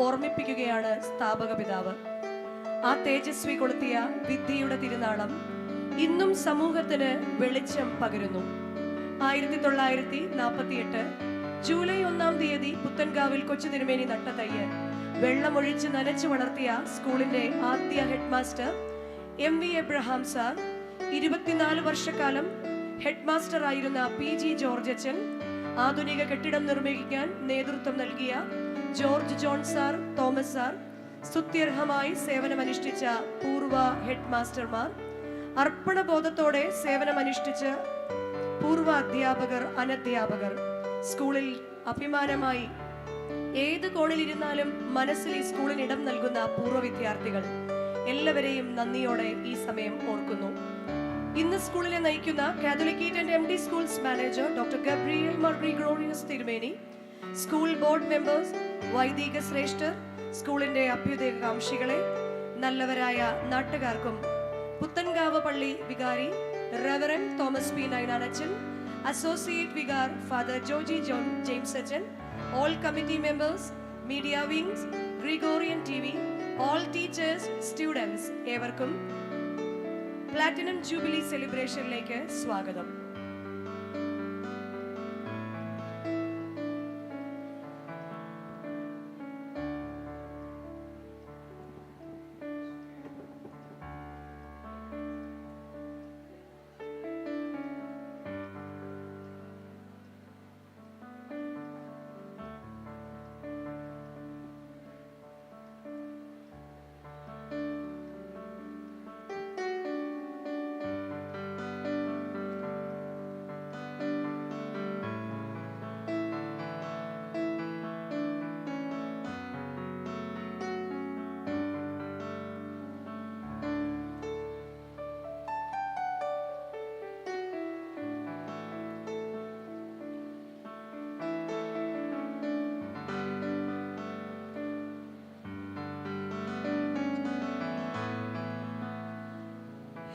ഓർമ്മിപ്പിക്കുകയാണ് സ്ഥാപക പിതാവ്. ആ തേജസ്വി കൊളുത്തിയ വിദ്യയുടെ തിരുനാളം ഇന്നും സമൂഹത്തിന് വെളിച്ചം പകരുന്നു. 1948 ജൂലൈ 1-ാം തീയതി പുത്തൻകാവിൽ കൊച്ചു തിരുമേനി നട്ട തയ്യ് വെള്ളമൊഴിച്ച് നനച്ചു വളർത്തിയ സ്കൂളിന്റെ ആദ്യ head master MV Abraham sir, 24 വർഷക്കാലം ഹെഡ് മാസ്റ്റർ ആയിരുന്ന PG ജോർജ് അച്ഛൻ, ആധുനിക കെട്ടിടം നിർമ്മിക്കാൻ നേതൃത്വം നൽകിയ ജോർജ് ജോൺ സാർ, തോമസ് സാർ, സ്തുത്യർഹമായി സേവനമനുഷ്ഠിച്ച പൂർവ്വ ഹെഡ് മാസ്റ്റർമാർ, അർപ്പണബോധത്തോടെ സേവനമനുഷ്ഠിച്ച പൂർവ്വ അധ്യാപകർ, അനധ്യാപകർ, സ്കൂളിൽ അഭിമാനമായി ഏത് കോണിലിരുന്നാലും മനസ്സിൽ ഈ സ്കൂളിന് ഇടം നൽകുന്ന പൂർവ്വ വിദ്യാർത്ഥികൾ എല്ലാവരെയും നന്ദിയോടെ ഈ സമയം ഓർക്കുന്നു. ഇന്ന് സ്കൂളിനെ നയിക്കുന്ന Catholicate and MD schools manager doctor Gabriel Mar Gregorios തിരുമേനി, സ്കൂൾ ബോർഡ് മെമ്പേഴ്സ്, വൈദിക ശ്രേഷ്ഠർ, സ്കൂളിന്റെ അഭ്യുദയകാംക്ഷികളെ, നല്ലവരായ നാട്ടുകാർക്കും പുത്തൻകാവ് പള്ളി വികാരി റെവറൻ തോമസ് പി നൈനാനച്ചൻ, associate vicar father Joji John James അച്ചൻ, all committee members, media wings, Gregorian TV, all teachers, students, ഏവർക്കും പ്ലാറ്റിനം ജൂബിലി സെലിബ്രേഷനിലേക്ക് സ്വാഗതം.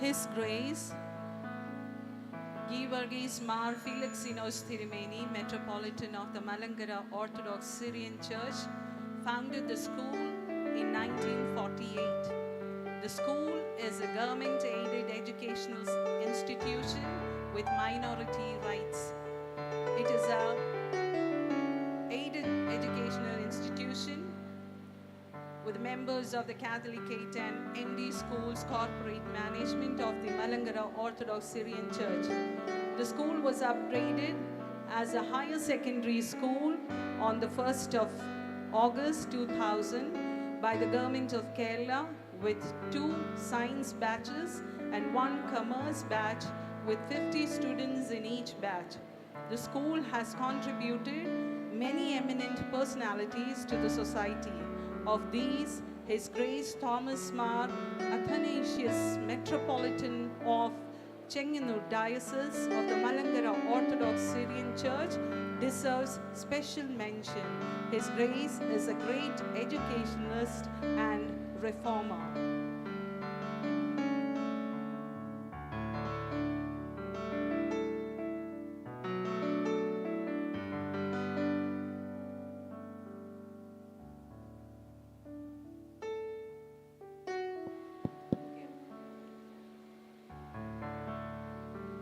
His Grace Givargis Mar Felicinos Thirumeni, Metropolitan of the Malangara Orthodox Syrian Church, founded the school in 1948. The school is a government-aided educational institution with minority rights. It is a aided educational institution with members of the Catholic and MD Schools Corporate Management of the Malangara Orthodox Syrian Church. The school was upgraded as a higher secondary school on the 1st of August 2000 by the government of Kerala with 2 science batches and 1 commerce batch with 50 students in each batch. The school has contributed many eminent personalities to the society. Of these, His Grace Thomas Mar Athanasius, Metropolitan of Chenganur Diocese of the Malangara Orthodox Syrian Church, deserves special mention. His Grace is a great educationalist and reformer.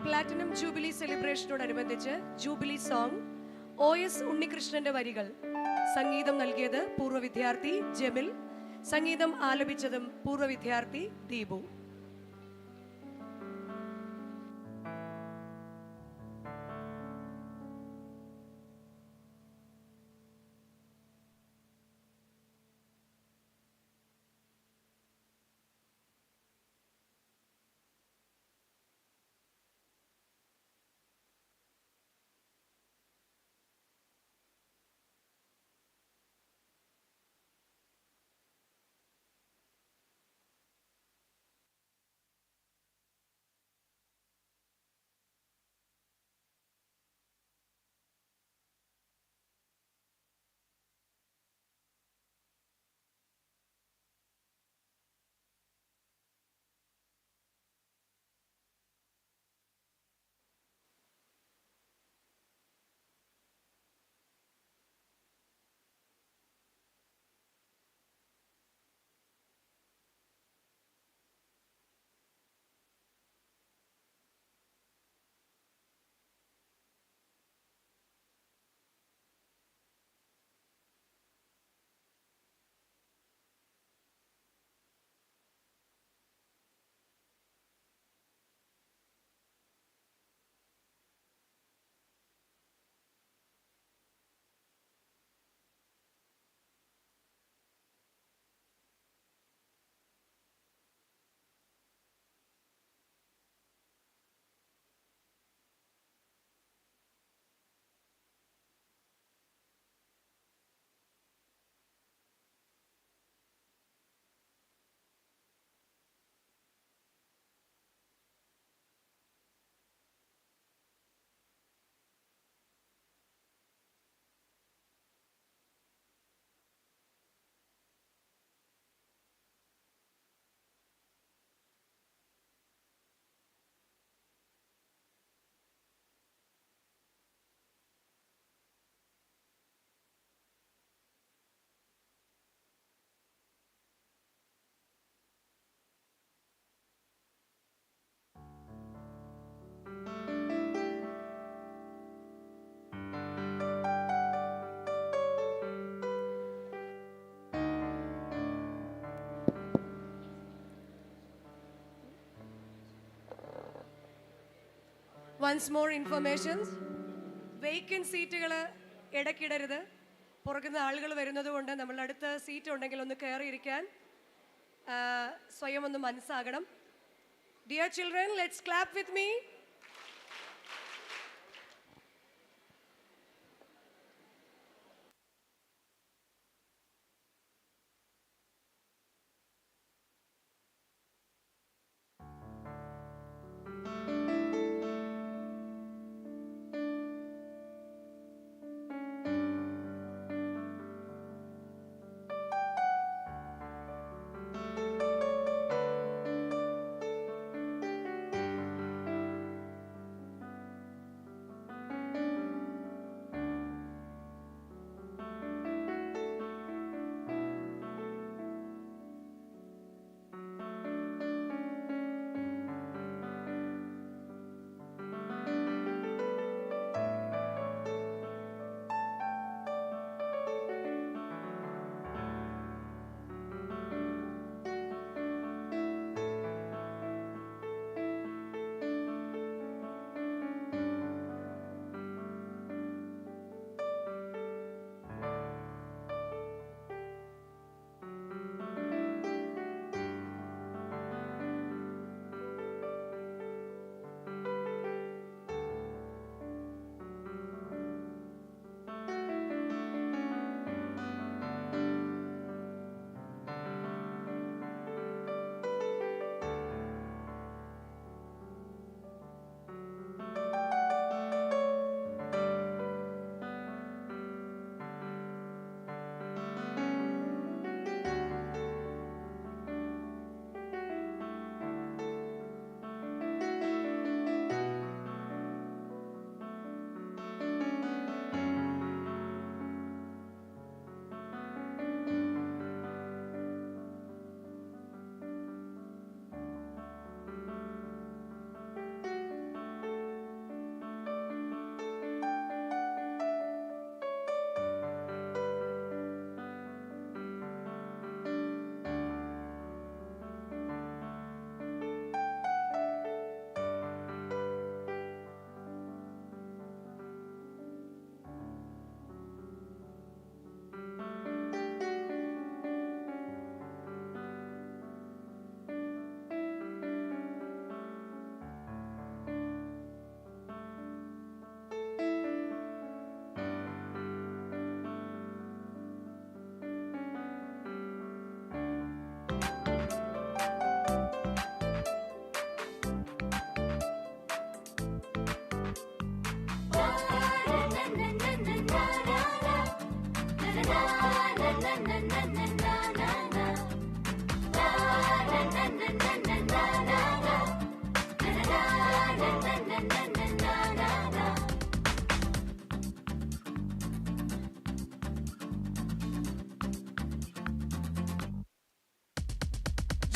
Platinum jubilee സെലിബ്രേഷനോടനുബന്ധിച്ച് jubilee song OS ഉണ്ണികൃഷ്ണന്റെ വരികൾ, സംഗീതം നൽകിയത് പൂർവ്വ വിദ്യാർത്ഥി ജെമിൽ, സംഗീതം ആലപിച്ചതും പൂർവ്വ വിദ്യാർത്ഥി Deepu. Once more informations. Vacant സീറ്റുകൾ ഇടയ്ക്കിടരുത്. പുറകുന്ന ആളുകൾ വരുന്നത് കൊണ്ട് നമ്മളുടെ അടുത്ത് സീറ്റ് ഉണ്ടെങ്കിൽ ഒന്ന് കയറിയിരിക്കാൻ സ്വയം ഒന്ന് മനസ്സാകണം. Dear children, let's clap with me.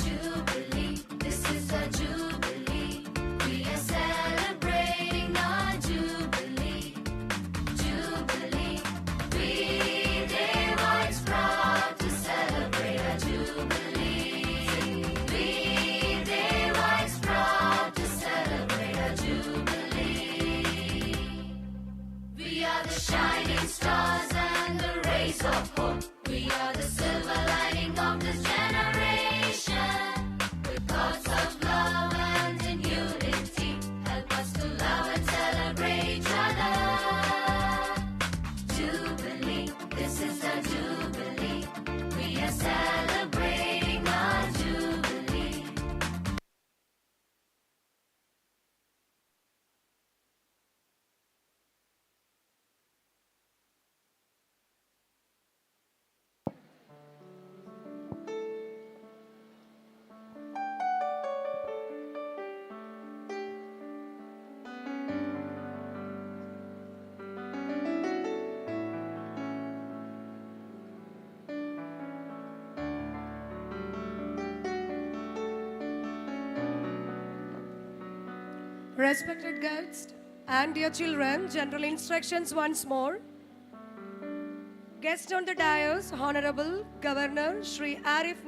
Jubilee, this is a jubilee. We are celebrating our jubilee. Jubilee, we Levites proud to celebrate our jubilee. We Levites proud to celebrate our jubilee. We are the shining stars and the rays of hope. We are the silver lining of this generation. With thoughts of love and in unity, help us to love and celebrate each other. Jubilee, this is a jubilee. We are celebrating our jubilee. Respected guests and dear children, general instructions once more. Guest on the dais, Honorable Governor Shri Arif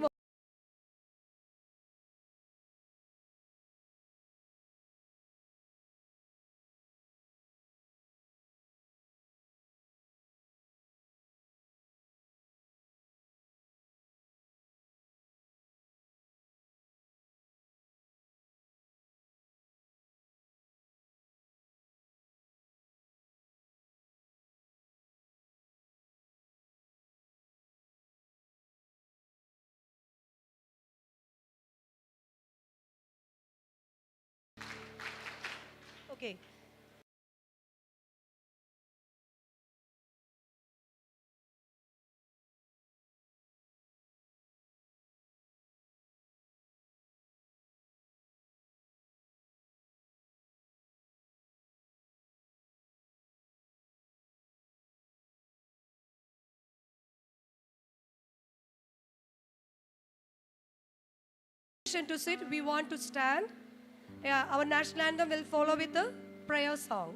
Okay. To sit, we want to stand. Yeah, our national anthem will follow with the prayer song.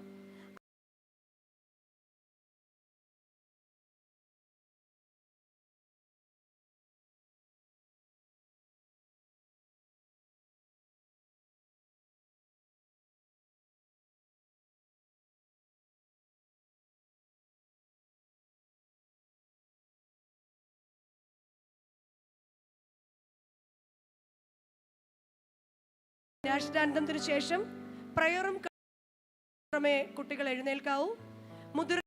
National ആന്തത്തിന് ശേഷം പ്രയറും മാത്രമേ കുട്ടികൾ എഴുന്നേൽക്കാവൂ. മുതിർ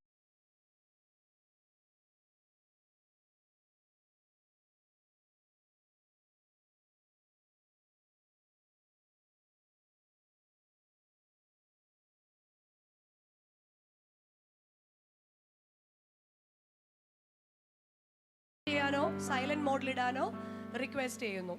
ചെയ്യാനോ silent മോഡിലിടാനോ request ചെയ്യുന്നു.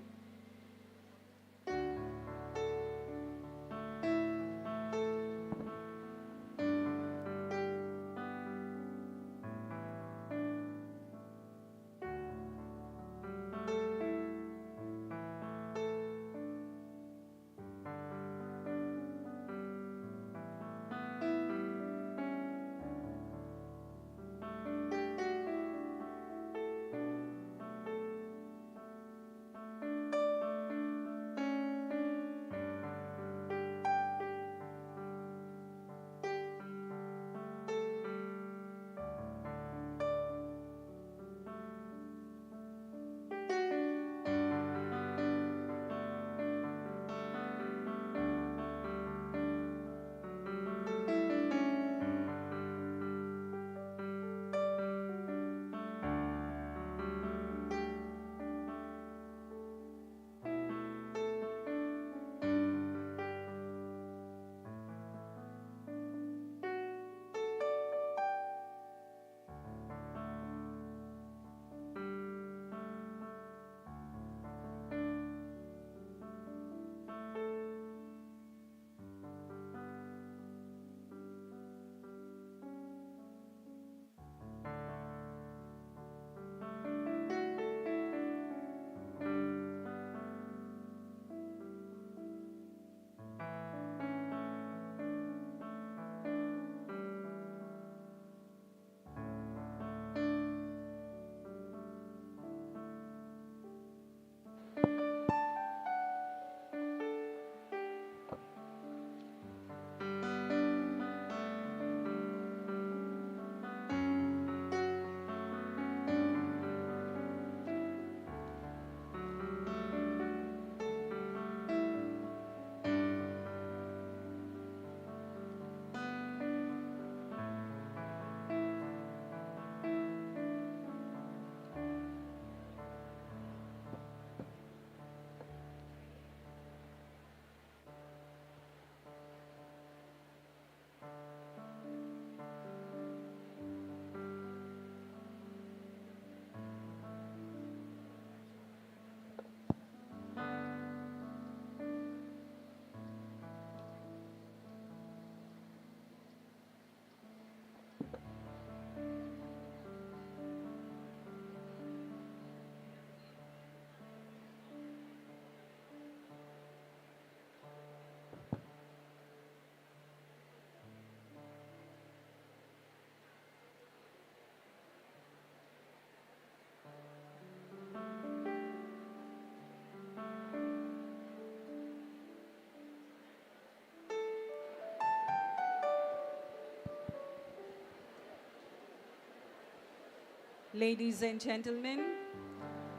Ladies and gentlemen,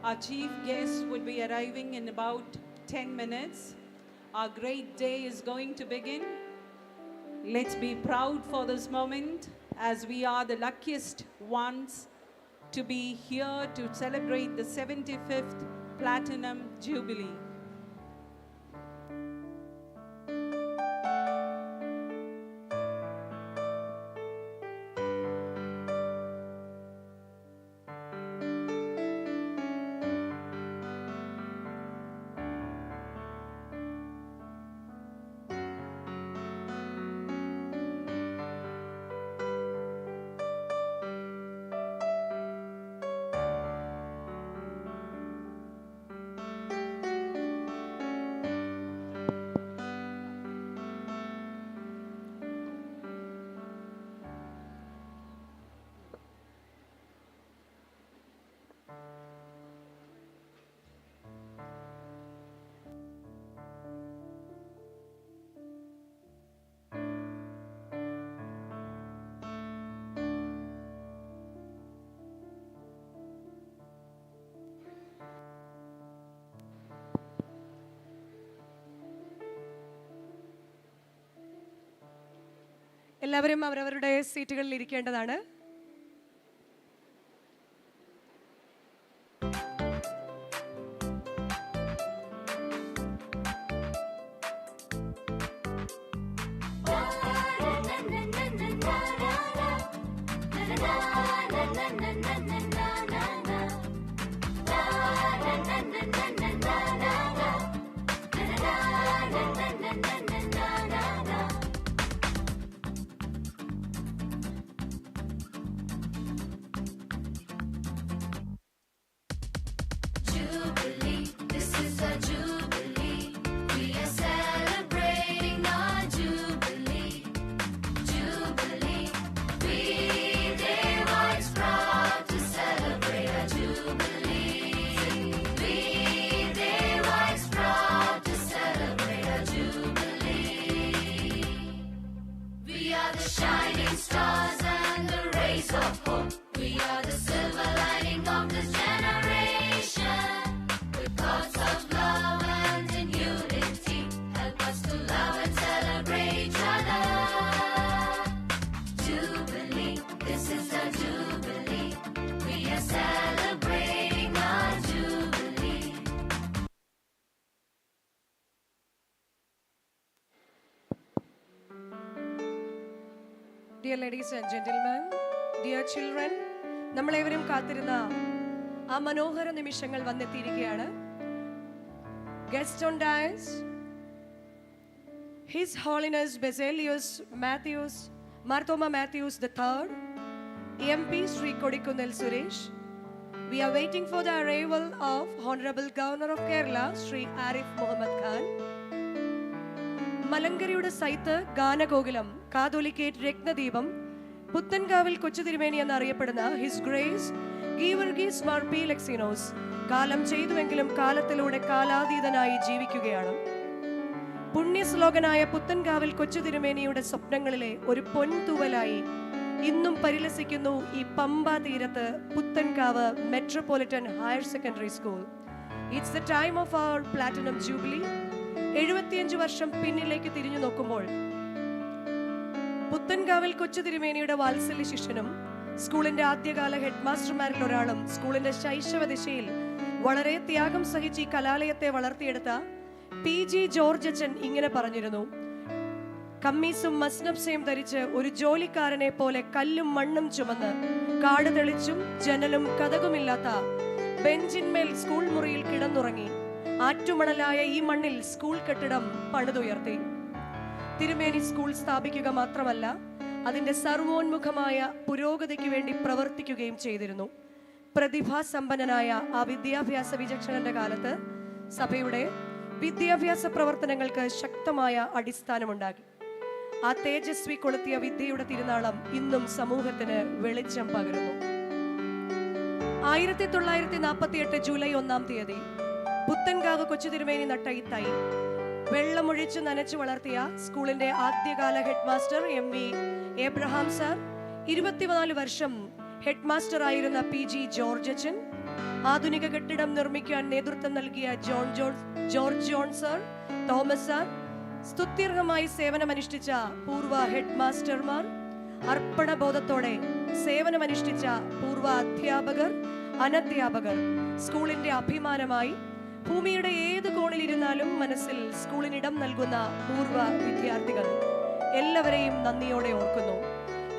our chief guest would be arriving in about 10 minutes. Our great day is going to begin. Let's be proud for this moment, as we are the luckiest ones to be here to celebrate the 75th Platinum Jubilee. എല്ലാവരും അവരവരുടെ സീറ്റുകളിൽ ഇരിക്കേണ്ടതാണ്. Jubilee, this is a jubilee. We are celebrating our jubilee. Jubilee, we Devites proud to celebrate our jubilee. We Devites proud to celebrate our jubilee. We are the shining stars and the rays of hope. We are the silver lining of this generation. With thoughts of love and in unity, help us to love and celebrate each other. Jubilee, this is a jubilee. We are celebrating our jubilee. Dear ladies and gentlemen, dear children, നമ്മളേവരും കാത്തിരുന്ന ആ മനോഹര നിമിഷങ്ങൾ വന്നെത്തിയിരിക്കുകയാണ്. Guest on dais, His Holiness Basilius Matthews, Marthoma Matthews III, MP Sri Kodikunnel Suresh. We are waiting for the arrival of Honorable Governor of Kerala, Sri Arif Muhammad Khan. മലങ്കരയുടെ സൈത്ത് ഗാനഗോകുലം കാതോലിക്കേറ്റ് രത്നദീപം പുത്തൻകാവിൽ കൊച്ചു തിരുമേനി എന്നറിയപ്പെടുന്ന his grace Geevarghese Mar Philoxenos കാലം ചെയ്തുവെങ്കിലും കാലത്തിലൂടെ കാലാതീതനായി ജീവിക്കുകയാണ്. പുണ്യശ്ലോകനായ പുത്തൻകാവിൽ കൊച്ചു തിരുമേനിയുടെ സ്വപ്നങ്ങളിലെ ഒരു പൊൻതൂവലായി ഇന്നും പരിലസിക്കുന്നു ഈ പമ്പ തീരത്ത് Puthenkavu metropolitan higher secondary school. It's the time of our platinum jubilee. 75 വർഷം പിന്നിലേക്ക് തിരിഞ്ഞു നോക്കുമ്പോൾ പുത്തൻകാവിൽ കൊച്ചു തിരുമേനിയുടെ വാത്സല്യ ശിഷ്യനും സ്കൂളിന്റെ ആദ്യകാല ഹെഡ് മാസ്റ്റർമാരിൽ ഒരാളും സ്കൂളിന്റെ ശൈശവ ദിശയിൽ വളരെ ത്യാഗം സഹിച്ച് ഈ കലാലയത്തെ വളർത്തിയെടുത്ത PG ജോർജ് അച്ഛൻ ഇങ്ങനെ പറഞ്ഞിരുന്നു: കമ്മീസും മസ്നബ്സയും ധരിച്ച് ഒരു ജോലിക്കാരനെ പോലെ കല്ലും മണ്ണും ചുമന്ന് കാട് തെളിച്ചും ജനലും കതകുമില്ലാത്ത ബെഞ്ചിന്മേൽ സ്കൂൾ മുറിയിൽ കിടന്നുറങ്ങി ആറ്റുമണലായ ഈ മണ്ണിൽ സ്കൂൾ കെട്ടിടം പണിതുയർത്തി. തിരുമേനി സ്കൂൾ സ്ഥാപിക്കുക മാത്രമല്ല, അതിന്റെ സർവോന്മുഖമായ പുരോഗതിക്ക് വേണ്ടി പ്രവർത്തിക്കുകയും ചെയ്തിരുന്നു. പ്രതിഭാസമ്പന്നനായ ആ വിദ്യാഭ്യാസ വിചക്ഷണന്റെ കാലത്ത് സഭയുടെ വിദ്യാഭ്യാസ പ്രവർത്തനങ്ങൾക്ക് ശക്തമായ അടിസ്ഥാനമുണ്ടാക്കി. ആ തേജസ്വി കൊളുത്തിയ വിദ്യയുടെ തിരുനാളം ഇന്നും സമൂഹത്തിന് വെളിച്ചം പകരുന്നു. 1948 ജൂലൈ 1 പുത്തൻകാവ് കൊച്ചു തിരുമേനി നട്ട ഈ തൈ വെള്ളമൊഴിച്ച് നനച്ചു വളർത്തിയ സ്കൂളിന്റെ ആദ്യകാല head master MV Abraham sir, 24 വർഷം ഹെഡ് മാസ്റ്റർ ആയിരുന്ന PG ജോർജ് അച്ഛൻ, ആധുനിക കെട്ടിടം നിർമ്മിക്കാൻ നേതൃത്വം നൽകിയ ജോർജ് ജോൺ സാർ, തോമസ് സാർ, സ്തുത്യർഹമായി സേവനമനുഷ്ഠിച്ച പൂർവ്വ ഹെഡ് മാസ്റ്റർമാർ, അർപ്പണബോധത്തോടെ സേവനമനുഷ്ഠിച്ച പൂർവ്വ അധ്യാപകർ, അനധ്യാപകർ, സ്കൂളിന്റെ അഭിമാനമായി ഭൂമിയുടെ ഏത് കോണിലിരുന്നാലും മനസ്സിൽ സ്കൂളിനിടം നൽകുന്ന പൂർവ്വ വിദ്യാർത്ഥികൾ എല്ലാവരെയും നന്ദിയോടെ ഓർക്കുന്നു.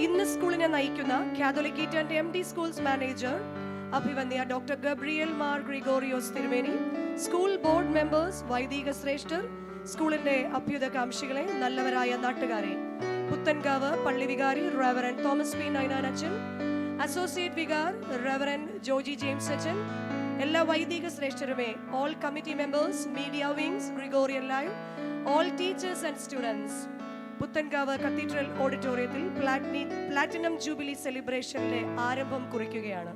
ഇന്ന് സ്കൂളിനെ നയിക്കുന്ന catholicate and MD schools manager അഭിവന്യ ഡോക്ടർ ഗബ്രിയേൽ മാർ ഗ്രിഗോറിയോസ് തിരുമേനി, സ്കൂൾ ബോർഡ് മെമ്പേഴ്സ്, വൈദിക ശ്രേഷ്ഠർ, സ്കൂളിന്റെ അഭ്യുതകാംക്ഷികളെ, നല്ലവരായ നാട്ടുകാരെ, പുത്തൻകാവ് പള്ളി വികാരി റെവറൻ തോമസ് പി നൈനാൻ അച്ഛൻ, associate vicar reverend Joji James അച്ഛൻ, എല്ലാ വൈദിക ശ്രേഷ്ഠരുമേ, all committee members, media wings, Gregorian live, all teachers and students. Puthenkavu cathedral ഓഡിറ്റോറിയത്തിൽ പ്ലാറ്റിനം ജൂബിലി സെലിബ്രേഷന്റെ ആരംഭം കുറിക്കുകയാണ്.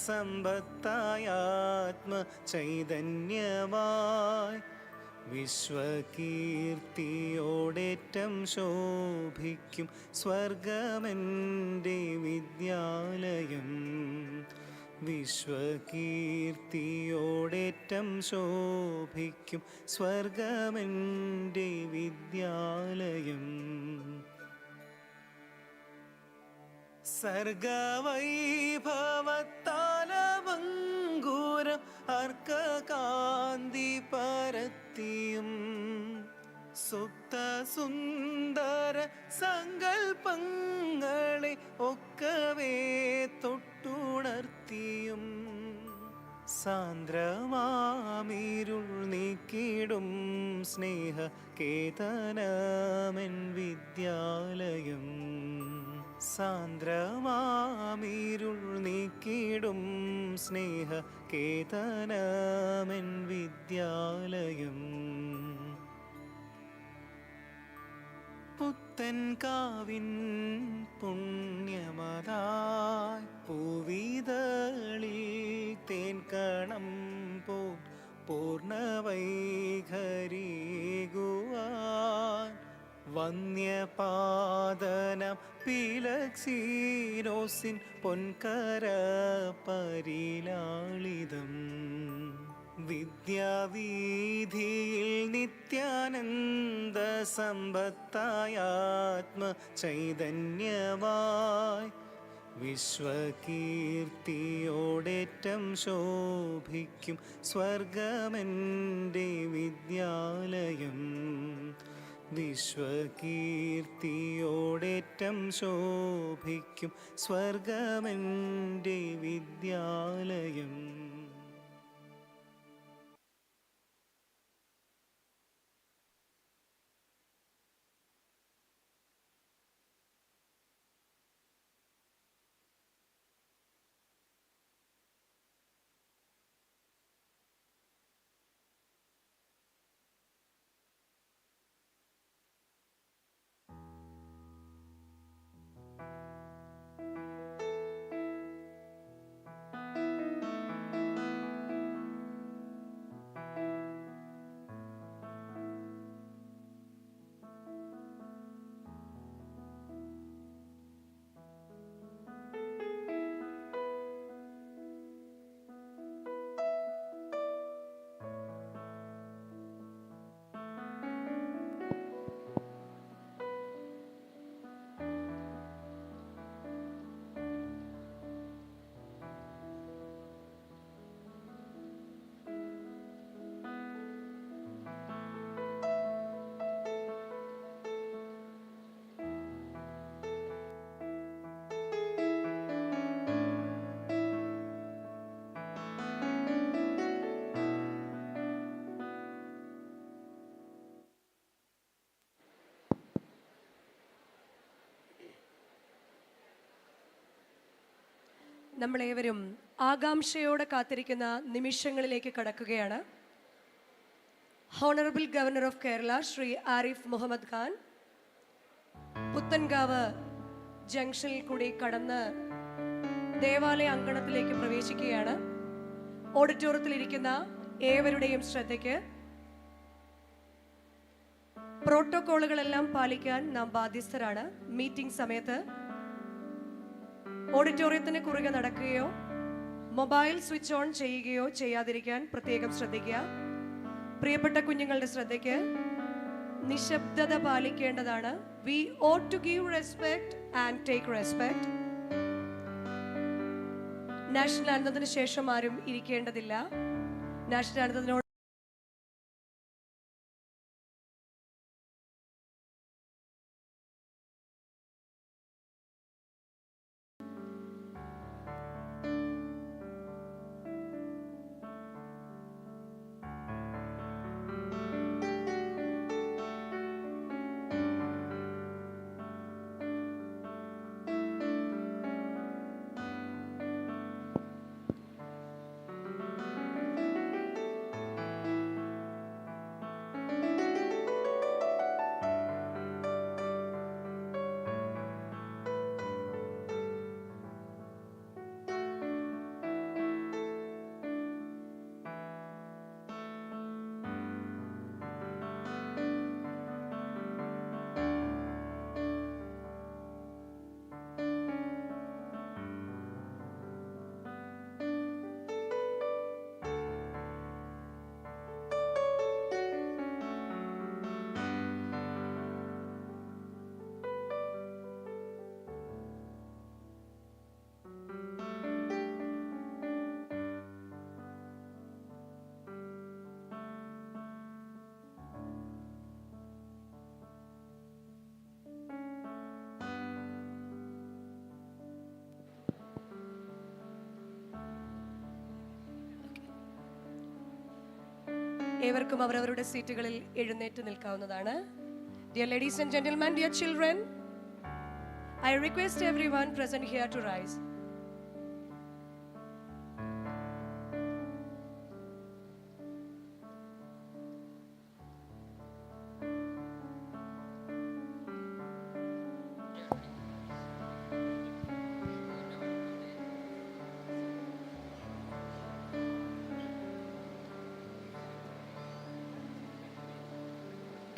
സമ്പത്തായ ആത്മചൈതന്യമായി വിശ്വകീർത്തിയോടേറ്റം ശോഭിക്കും സ്വർഗമെൻ്റെ വിദ്യാലയം. വിശ്വകീർത്തിയോടേറ്റം ശോഭിക്കും സ്വർഗമെൻ്റെ വിദ്യാലയം. സർഗവൈഭവത്താലവങ്കൂരം അർക്കകാന്തി പരത്തിയും സുപ്ത സുന്ദര സങ്കൽപ്പങ്ങളെ ഒക്കവേ തൊട്ടുണർത്തിയും സാന്ദ്രമാമിരുൾ നീക്കിടും സ്നേഹ കേതനമെൻ വിദ്യാലയം. സാന്ദ്രമാമിരുൾ നീക്കിടും സ്നേഹ കേതനമെൻ വിദ്യാലയം. പുത്തൻകാവിൻ പുണ്യമതായി പൂവിതളിൽ തേൻകണം പോ പൂർണ്ണവൈഖരികുവാൻ വന്യപാദനം പിലക്സീനോസിൻ പൊൻകര പരിലാളിതം. വിദ്യാവീഥിയിൽ നിത്യാനന്ദ സമ്പത്തായ ആത്മചൈതന്യമായി വിശ്വകീർത്തിയോടേറ്റം ശോഭിക്കും സ്വർഗമെൻ്റെ വിദ്യാലയം. വിശ്വകീർത്തിയോടേറ്റം ശോഭിക്കും സ്വർഗമെൻ്റെ വിദ്യാലയം. നമ്മളേവരും ആകാംക്ഷയോടെ കാത്തിരിക്കുന്ന നിമിഷങ്ങളിലേക്ക് കടക്കുകയാണ്. Honourable governor of Kerala Shri Arif Muhammad Khan Puthenkavu ജംഗ്ഷനിൽ കൂടി കടന്ന് ദേവാലയ അങ്കണത്തിലേക്ക് പ്രവേശിക്കുകയാണ്. ഓഡിറ്റോറിയത്തിലിരിക്കുന്ന ഏവരുടെയും ശ്രദ്ധയ്ക്ക് പ്രോട്ടോക്കോളുകളെല്ലാം പാലിക്കാൻ നാം ബാധ്യസ്ഥരാണ്. മീറ്റിംഗ് സമയത്ത് ഓഡിറ്റോറിയത്തിന് കുറുകെ നടക്കുകയോ മൊബൈൽ സ്വിച്ച് ഓൺ ചെയ്യുകയോ ചെയ്യാതിരിക്കാൻ പ്രത്യേകം ശ്രദ്ധിക്കുക. പ്രിയപ്പെട്ട കുഞ്ഞുങ്ങളുടെ ശ്രദ്ധയ്ക്ക് നിശബ്ദത പാലിക്കേണ്ടതാണ്. We ought to give respect and take respect. National ആന്തത്തിന് ശേഷം ആരും ഇരിക്കേണ്ടതില്ല. നാഷണൽ ആന്തത്തിനോട് ഏവർക്കും അവരവരുടെ സീറ്റുകളിൽ എഴുന്നേറ്റ് നിൽക്കാവുന്നതാണ്. Dear ladies and gentlemen, dear children, I request everyone present here to rise.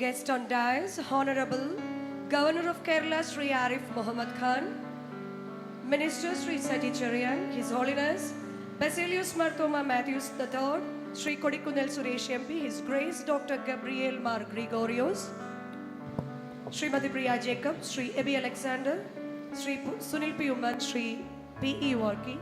Guest on dais, Honorable Governor of Kerala Sri Arif Muhammad Khan, Minister Sri Sati Cherian, His Holiness Basilius Marthoma Matthews III, Sri Kodikkunnal Suresh MP, His Grace Dr. Gabriel Mar Gregorios, Srimati Priya Jacob, Sri Ebi Alexander, Sri Sunil P. Umman, Sri P.E. Warki,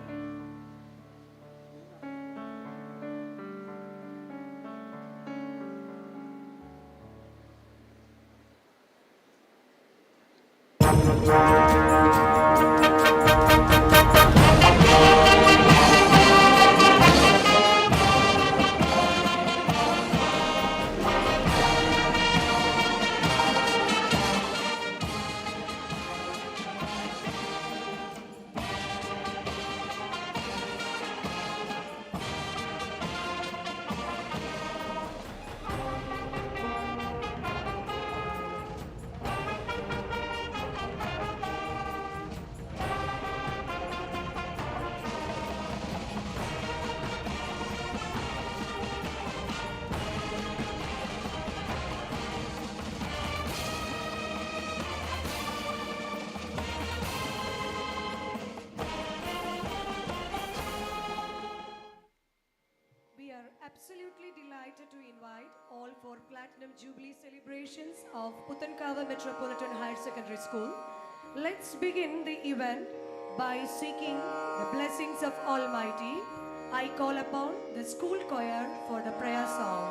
absolutely delighted to invite all for Platinum Jubilee celebrations of Puthencavu Metropolitan Higher Secondary School. Let's begin the event by seeking the blessings of Almighty. I call upon the school choir for the prayer song.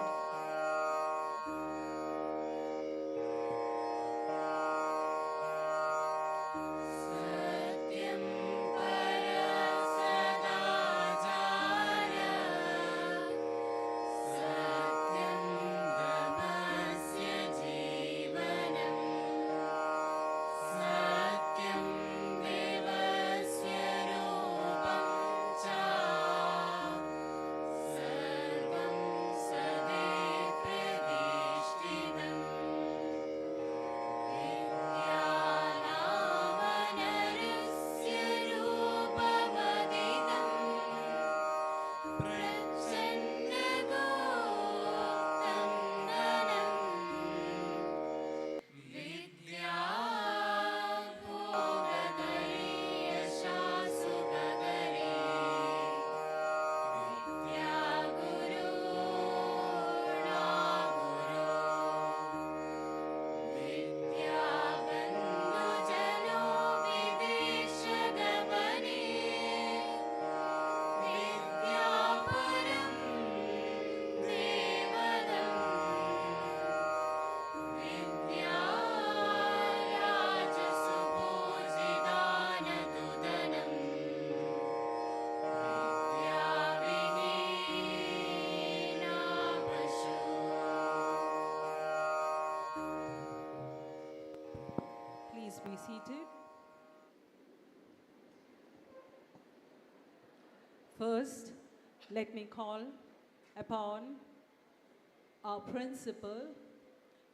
Be seated. First, let me call upon our principal,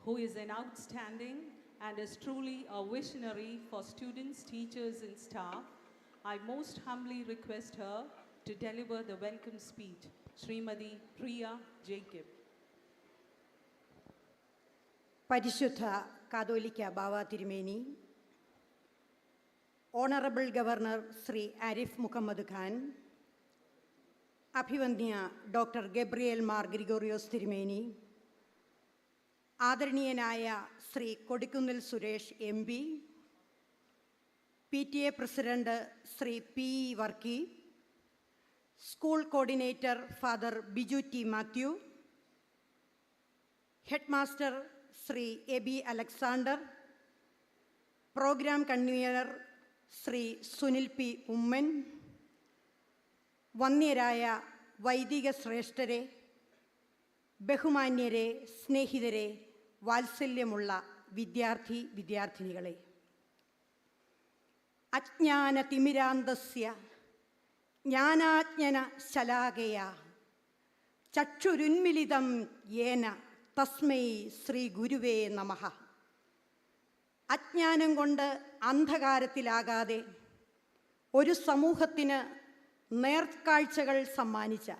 who is an outstanding and is truly a visionary for students, teachers, and staff. I most humbly request her to deliver the welcome speech. Srimati Priya Jacob. പരിശുദ്ധ കാതോലിക്ക ബാവ തിരുമേനി, honourable governor Shri Arif Muhammad Khan, അഭിവന്ദ്യ doctor Gabriel Mar Gregorios തിരുമേനി, ആദരണീയനായ Shri Kodikunnil Suresh MP, PTA president Shri P.E. Varkey, school coordinator father Biju T Mathew, head master Shri AB Alexander, programme convener Shri Sunil P Oommen, വന്യരായ വൈദിക ശ്രേഷ്ഠരെ, ബഹുമാന്യരെ, സ്നേഹിതരെ, വാത്സല്യമുള്ള വിദ്യാർത്ഥിനികളെ, അജ്ഞാനതിമിരാന്തസ്യ ജ്ഞാനാജ്ഞന ശലാകയ ചക്ഷുരുന്മിലിതം യേന തസ്മൈ ശ്രീ ഗുരുവേ നമഃ. അജ്ഞാനം കൊണ്ട് അന്ധകാരത്തിലാകാതെ ഒരു സമൂഹത്തിന് നേർക്കാഴ്ചകൾ സമ്മാനിച്ച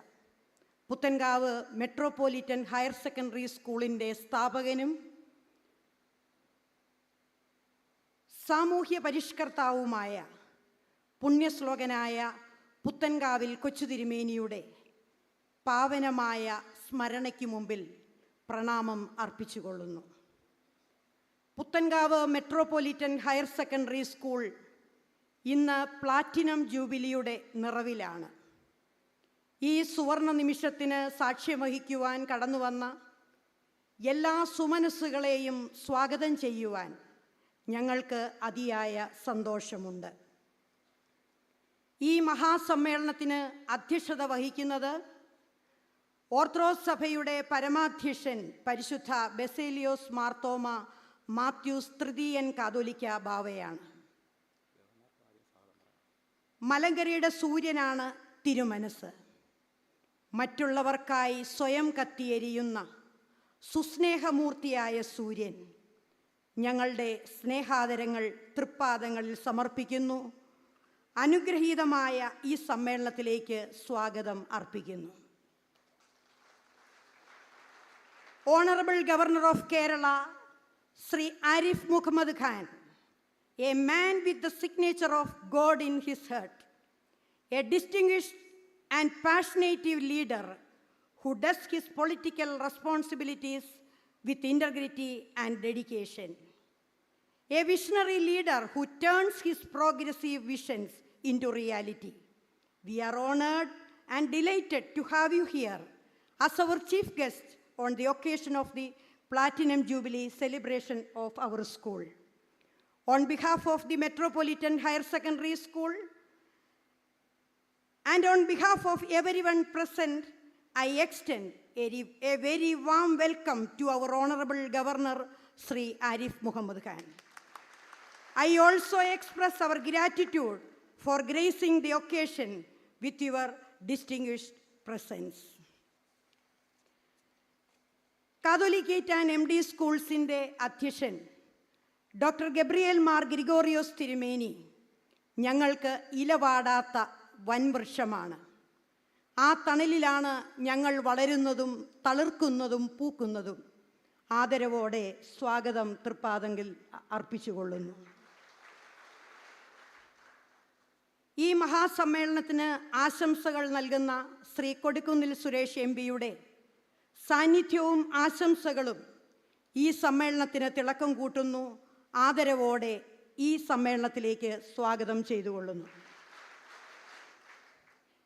പുത്തൻകാവ് മെട്രോപൊളിറ്റൻ ഹയർ സെക്കൻഡറി സ്കൂളിൻ്റെ സ്ഥാപകനും സാമൂഹ്യ പരിഷ്കർത്താവുമായ പുണ്യശ്ലോകനായ പുത്തൻകാവിൽ കൊച്ചുതിരുമേനിയുടെ പാവനമായ സ്മരണയ്ക്ക് മുമ്പിൽ പ്രണാമം അർപ്പിച്ചുകൊള്ളുന്നു. Puthenkavu metropolitan higher secondary school ഇന്ന് പ്ലാറ്റിനം ജൂബിലിയുടെ നിറവിലാണ്. ഈ സുവർണ നിമിഷത്തിന് സാക്ഷ്യം വഹിക്കുവാൻ കടന്നുവന്ന എല്ലാ സുമനസ്സുകളെയും സ്വാഗതം ചെയ്യുവാൻ ഞങ്ങൾക്ക് അതിയായ സന്തോഷമുണ്ട്. ഈ മഹാസമ്മേളനത്തിന് അധ്യക്ഷത വഹിക്കുന്നത് ഓർത്തഡോക്സ് സഭയുടെ പരമാധ്യക്ഷൻ പരിശുദ്ധ ബസേലിയോസ് മാർത്തോമ മാത്യൂസ് തൃതീയൻ കാതോലിക്ക ബാവയാണ്. മലങ്കരയുടെ സൂര്യനാണ് തിരുമനസ്. മറ്റുള്ളവർക്കായി സ്വയം കത്തിയെരിയുന്ന സുസ്നേഹമൂർത്തിയായ സൂര്യൻ ഞങ്ങളുടെ സ്നേഹാദരങ്ങൾ തൃപ്പാദങ്ങളിൽ സമർപ്പിക്കുന്നു. അനുഗ്രഹീതമായ ഈ സമ്മേളനത്തിലേക്ക് സ്വാഗതം അർപ്പിക്കുന്നു. Honorable Governor of Kerala, Sri Arif Muhammad Khan, a man with the signature of God in his heart, a distinguished and passionate leader who does his political responsibilities with integrity and dedication. A visionary leader who turns his progressive visions into reality. We are honored and delighted to have you here as our chief guest on the occasion of the Platinum Jubilee celebration of our school. On behalf of the Metropolitan Higher Secondary School and on behalf of everyone present, I extend a very warm welcome to our Honorable Governor, Sri Arif Muhammad Khan. I also express our gratitude for gracing the occasion with your distinguished presence. Catholicate and M D സ്കൂൾസിൻ്റെ അധ്യക്ഷൻ doctor Gabriel Mar Gregorios തിരുമേനി ഞങ്ങൾക്ക് ഇലവാടാത്ത വൻവൃക്ഷമാണ്. ആ തണലിലാണ് ഞങ്ങൾ വളരുന്നതും തളിർക്കുന്നതും പൂക്കുന്നതും. ആദരവോടെ സ്വാഗതം തൃപ്പാദങ്കിൽ അർപ്പിച്ചുകൊള്ളുന്നു. ഈ മഹാസമ്മേളനത്തിന് ആശംസകൾ നൽകുന്ന ശ്രീ കൊടിക്കുന്നിൽ സുരേഷ് എം പിയുടെ സാന്നിധ്യവും ആശംസകളും ഈ സമ്മേളനത്തിന് തിളക്കം കൂട്ടുന്നു. ആദരവോടെ ഈ സമ്മേളനത്തിലേക്ക് സ്വാഗതം ചെയ്തുകൊള്ളുന്നു.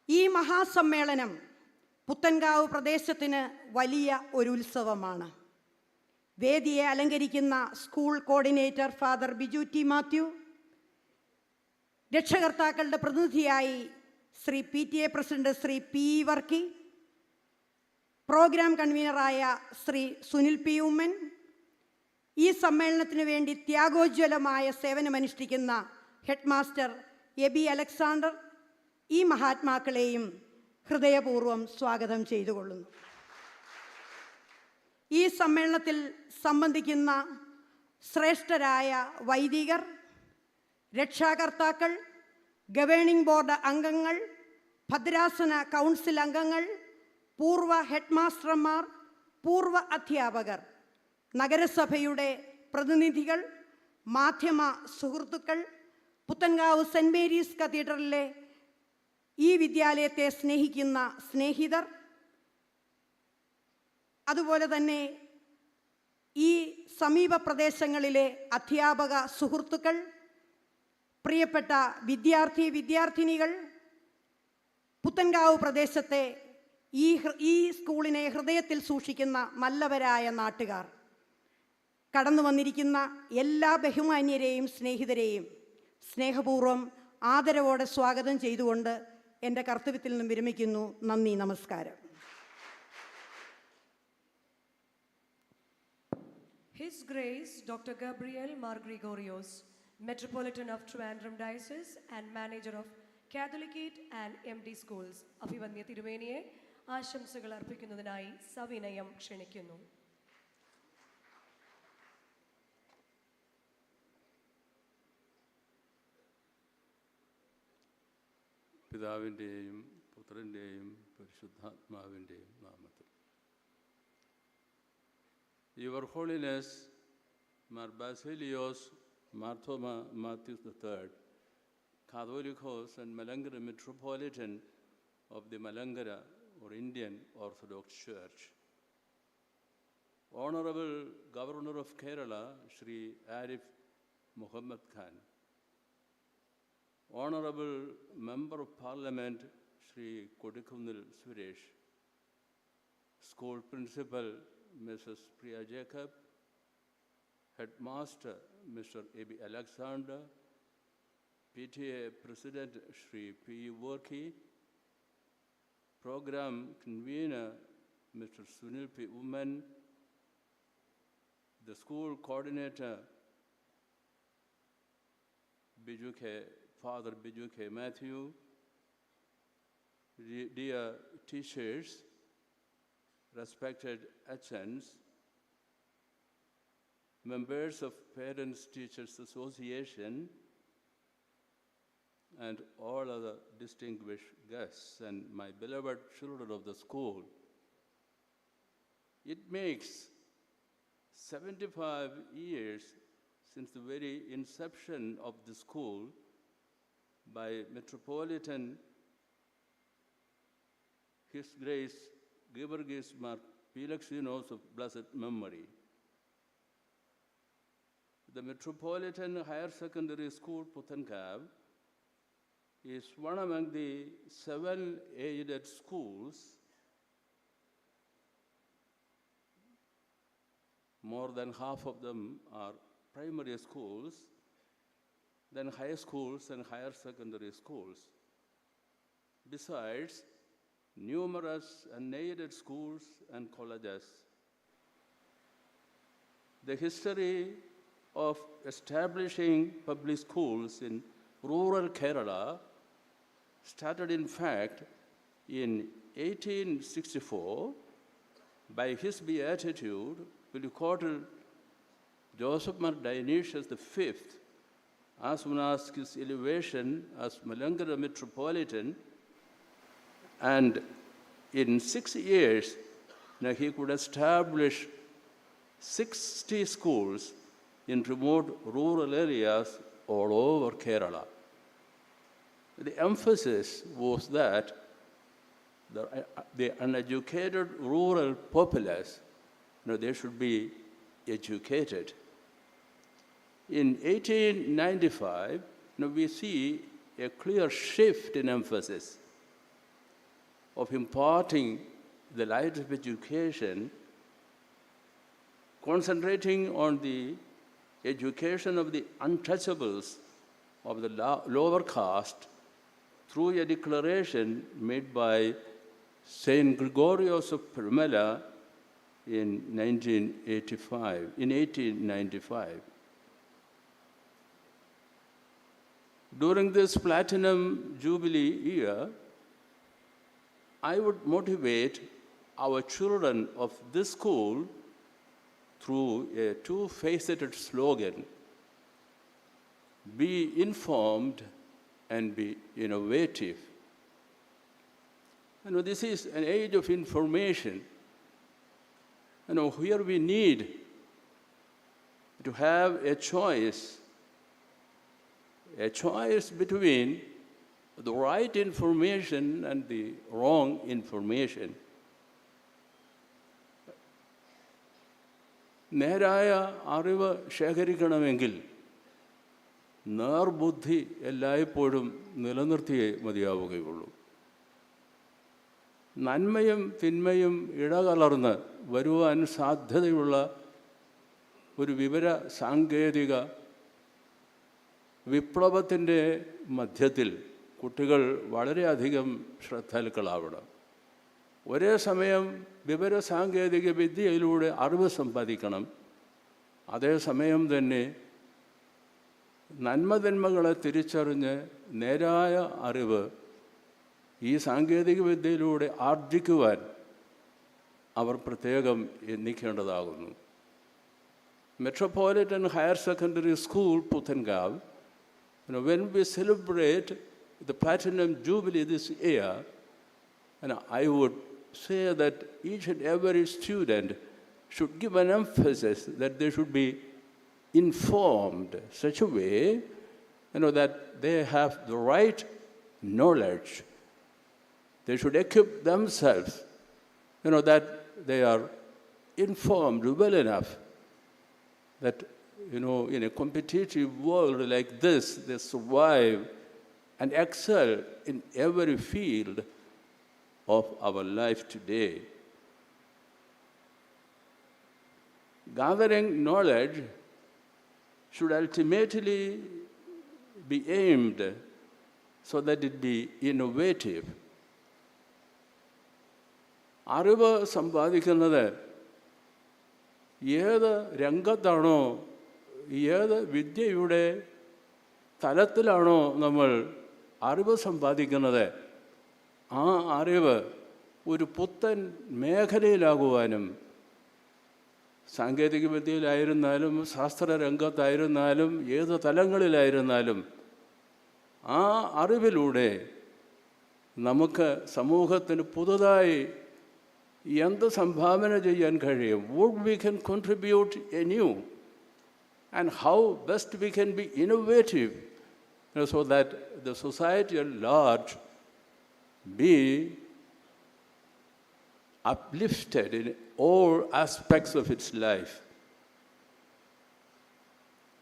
ഈ മഹാസമ്മേളനം പുത്തൻകാവ് പ്രദേശത്തിന് വലിയ ഒരു ഉത്സവമാണ്. വേദിയെ അലങ്കരിക്കുന്ന school coordinator father Biju T Mathew, രക്ഷകർത്താക്കളുടെ പ്രതിനിധിയായി Shri PTA president Shri P Varkey, programme കൺവീനറായ ശ്രീ സുനിൽ P ഉമ്മൻ, ഈ സമ്മേളനത്തിന് വേണ്ടി ത്യാഗോജ്വലമായ സേവനമനുഷ്ഠിക്കുന്ന ഹെഡ് മാസ്റ്റർ എബി അലക്സാണ്ടർ, ഈ മഹാത്മാക്കളെയും ഹൃദയപൂർവ്വം സ്വാഗതം ചെയ്തുകൊള്ളുന്നു. ഈ സമ്മേളനത്തിൽ സംബന്ധിക്കുന്ന ശ്രേഷ്ഠരായ വൈദികർ, രക്ഷാകർത്താക്കൾ, ഗവേണിംഗ് ബോർഡ് അംഗങ്ങൾ, ഭദ്രാസന കൗൺസിൽ അംഗങ്ങൾ, പൂർവ്വ ഹെഡ് മാസ്റ്റർമാർ, പൂർവ്വ അധ്യാപകർ, നഗരസഭയുടെ പ്രതിനിധികൾ, മാധ്യമ സുഹൃത്തുക്കൾ, പുത്തൻകാവ് സെൻറ് മേരീസ് കത്തീഡ്രലിലെ ഈ വിദ്യാലയത്തെ സ്നേഹിക്കുന്ന സ്നേഹിതർ, അതുപോലെ തന്നെ ഈ സമീപ പ്രദേശങ്ങളിലെ അധ്യാപക സുഹൃത്തുക്കൾ, പ്രിയപ്പെട്ട വിദ്യാർത്ഥിനികൾ, പുത്തൻകാവ് പ്രദേശത്തെ ഈ സ്കൂളിനെ ഹൃദയത്തിൽ സൂക്ഷിക്കുന്ന നല്ലവരായ നാട്ടുകാർ, കടന്നു വന്നിരിക്കുന്ന എല്ലാ ബഹുമാന്യരെയും സ്നേഹിതരെയും സ്നേഹപൂർവ്വം ആദരവോടെ സ്വാഗതം ചെയ്തുകൊണ്ട് എൻ്റെ കർത്തവ്യത്തിൽ നിന്നും വിരമിക്കുന്നു. നന്ദി, നമസ്കാരം. His Grace Dr. Gabriel Mar Gregorios, Metropolitan of Trivandrum Diocese and Manager of Catholicate and MD Schools, അഭിവന്യ തിരുമേനിയെ ആശംസകൾ അർപ്പിക്കുന്നതിനായി സവിനയം ക്ഷണിക്കുന്നു. പിതാവിൻ്റെയും പുത്രൻ്റെയും പരിശുദ്ധാത്മാവിൻ്റെയും നാമത്തിൽ. Your Holiness, Mar Basilios Marthoma Matthews III, Catholicos and Malangara Metropolitan of the Malangara or Indian Orthodox Church, Honorable Governor of Kerala, Shri Arif Muhammad Khan, Honorable Member of Parliament, Shri Kodikkunil Suresh, School Principal, Mrs. Priya Jacob, Headmaster, Mr. A.B. Alexander, PTA President, Shri P. Worki, Program Convener, Mr. Sunil P. Uman, the School Coordinator, Father Bijuke Matthew, dear teachers, respected HNs, members of Parents Teachers Association, and all other distinguished guests and my beloved children of the school. It makes 75 years since the very inception of the school by Metropolitan His Grace Georgios Mar Pilaxinos of blessed memory. The Metropolitan Higher Secondary School, Puthencavu, is one among the 7 aided schools. More than half of them are primary schools, then high schools and higher secondary schools. Besides, numerous unaided schools and colleges. The history of establishing public schools in rural Kerala started, in fact, in 1864 by His Beatitude, Pentecostal Joseph Mar Dionysius V, as soon as his elevation as Malangara Metropolitan, and in 6 years, now he could establish 60 schools in remote rural areas all over Kerala. The emphasis was that the uneducated rural populace, they should be educated. In 1895, we see a clear shift in emphasis of imparting the light of education, concentrating on the education of the untouchables of the lower caste through a declaration made by Saint Gregorios of Primela in 1895. During this Platinum Jubilee year, I would motivate our children of this school through a two-faceted slogan: be informed and be innovative. This is an age of information. Here we need to have a choice between the right information and the wrong information. നേരായ അറിവ് ശേഖരിക്കണമെങ്കിൽ നേർബുദ്ധി എല്ലായ്പ്പോഴും നിലനിർത്തിയേ മതിയാവുകയുള്ളൂ. നന്മയും തിന്മയും ഇടകലർന്ന് വരുവാൻ സാധ്യതയുള്ള ഒരു വിവര സാങ്കേതിക വിപ്ലവത്തിൻ്റെ മധ്യത്തിൽ കുട്ടികൾ വളരെയധികം ശ്രദ്ധാലുക്കളാവണം. ഒരേ സമയം വിവര സാങ്കേതിക വിദ്യയിലൂടെ അറിവ് സമ്പാദിക്കണം. അതേസമയം തന്നെ നന്മതിന്മകളെ തിരിച്ചറിഞ്ഞ് നേരായ അറിവ് ഈ സാങ്കേതിക വിദ്യയിലൂടെ ആർജിക്കുവാൻ അവർ പ്രത്യേകം എണ്ണിക്കേണ്ടതാകുന്നു. Metropolitan Higher Secondary School, Puthencavu, when we celebrate the Platinum Jubilee this year, I would say that each and every student should give an emphasis that they should be informed such a way, that they have the right knowledge. They should equip themselves, that they are informed well enough that, in a competitive world like this, they survive and excel in every field of our life today. Gathering knowledge should ultimately be aimed so that it be innovative. അറിവ് സമ്പാദിക്കുന്നത് ഏത് രംഗത്താണോ, ഏത് വിദ്യയുടെ തലത്തിലാണോ നമ്മൾ അറിവ് സമ്പാദിക്കുന്നത്, ആ അറിവ് ഒരു പുത്തൻ മേഖലയിലാകുവാനും, സാങ്കേതിക വിദ്യയിലായിരുന്നാലും ശാസ്ത്രരംഗത്തായിരുന്നാലും ഏത് തലങ്ങളിലായിരുന്നാലും ആ അറിവിലൂടെ നമുക്ക് സമൂഹത്തിന് പുതുതായി എന്ത് സംഭാവന ചെയ്യാൻ കഴിയും, what we can contribute anew, and how best we can be innovative, so that the society at large be uplifted in all aspects of its life,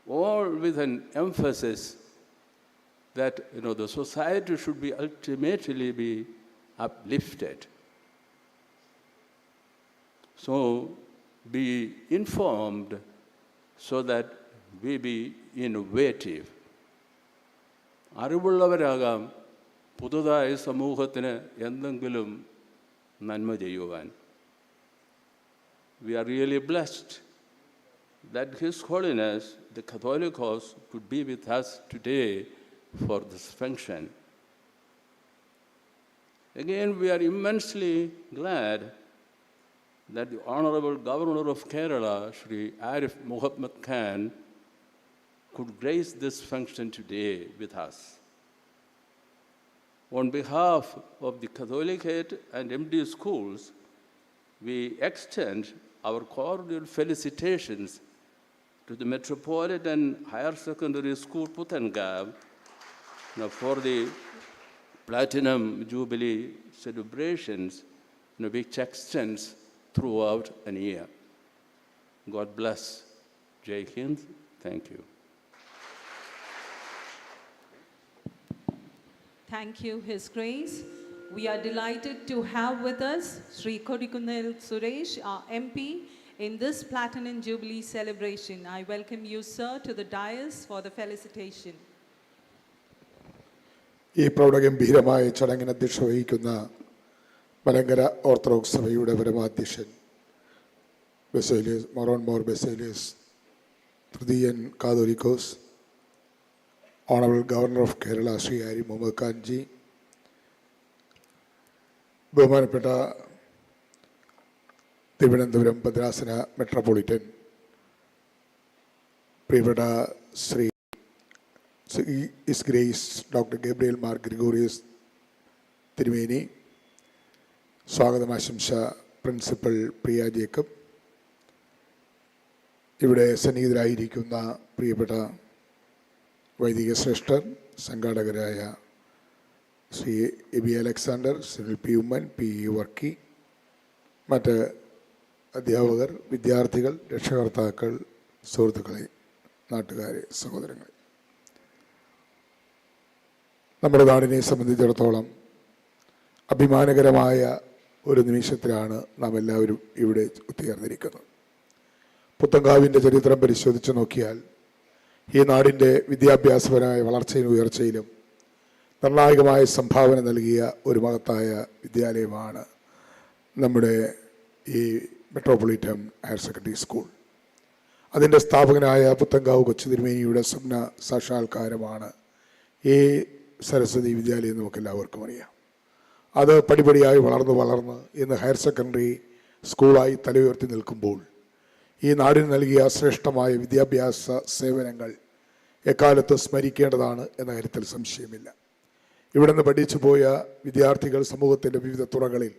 all with an emphasis that the society should be ultimately be uplifted. So be informed so that we be innovative. അറിവുള്ളവരാകാം പുതുതായി സമൂഹത്തിന് എന്തെങ്കിലും നന്മ ചെയ്യുവാൻ. We are really blessed that His Holiness, the Catholic House, could be with us today for this function. Again, we are immensely glad that the Honorable Governor of Kerala, Shri Arif Muhammad Khan, could grace this function today with us. On behalf of the Catholicate and MD schools, we extend our cordial felicitations to the Metropolitan Higher Secondary School, Puthencavu, for the Platinum Jubilee celebrations, which extends throughout an year. God bless. Jai Hind. Thank you. Thank you, His Grace. We are delighted to have with us Sri Kodikunil Suresh, our MP, in this Platinum Jubilee celebration. I welcome you, sir, to the dais for the felicitation. ഈ പ്രൗഢഗംഭീരമായ ചടങ്ങിന് അധ്യക്ഷത വഹിക്കുന്ന Malankara Orthodox സഭയുടെ പരമാധ്യക്ഷൻ Baselios മൊറോൺമോർ Baselios തൃതീയൻ Catholicos, honourable governor of Kerala Shri Arif Muhammad Khan ji, ബഹുമാനപ്പെട്ട തിരുവനന്തപുരം ഭദ്രാസന മെട്രോപൊളിറ്റൻ പ്രിയപ്പെട്ട Shri His Grace Dr. Gabriel Mar Gregorius തിരുമേനി, സ്വാഗതമാശംസ പ്രിൻസിപ്പൽ പ്രിയ ജേക്കബ്, ഇവിടെ സന്നിഹിതരായിരിക്കുന്ന പ്രിയപ്പെട്ട വൈദിക ശ്രേഷ്ഠർ, സംഘാടകരായ Shri AB Alexander, Sunil P Oommen, P Varkey, മറ്റ് അധ്യാപകർ, വിദ്യാർത്ഥികൾ, രക്ഷകർത്താക്കൾ, സുഹൃത്തുക്കളെ, നാട്ടുകാരെ, സഹോദരങ്ങൾ, നമ്മുടെ നാടിനെ സംബന്ധിച്ചിടത്തോളം അഭിമാനകരമായ ഒരു നിമിഷത്തിലാണ് നാം എല്ലാവരും ഇവിടെ ഒത്തുചേർന്നിരിക്കുന്നത്. പുത്തങ്കാവിൻ്റെ ചരിത്രം പരിശോധിച്ച് നോക്കിയാൽ ഈ നാടിൻ്റെ വിദ്യാഭ്യാസപരമായ വളർച്ചയിലും ഉയർച്ചയിലും നിർണായകമായ സംഭാവന നൽകിയ ഒരു മഹത്തായ വിദ്യാലയമാണ് നമ്മുടെ ഈ മെട്രോപൊളിറ്റൻ ഹയർ സെക്കൻഡറി സ്കൂൾ. അതിൻ്റെ സ്ഥാപകനായ പുത്തൻകാവ് കൊച്ചു തിരുമേനിയുടെ സ്വപ്ന സാക്ഷാത്കാരമാണ് ഈ സരസ്വതി വിദ്യാലയം നമുക്കെല്ലാവർക്കും അറിയാം. അത് പടിപടിയായി വളർന്ന് ഇന്ന് ഹയർ സെക്കൻഡറി സ്കൂളായി തലയുയർത്തി നിൽക്കുമ്പോൾ ഈ നാടിന് നൽകിയ ശ്രേഷ്ഠമായ വിദ്യാഭ്യാസ സേവനങ്ങൾ എക്കാലത്ത് സ്മരിക്കേണ്ടതാണ് എന്ന കാര്യത്തിൽ സംശയമില്ല. ഇവിടെ നിന്ന് പഠിച്ചു പോയ വിദ്യാർത്ഥികൾ സമൂഹത്തിൻ്റെ വിവിധ തുറകളിൽ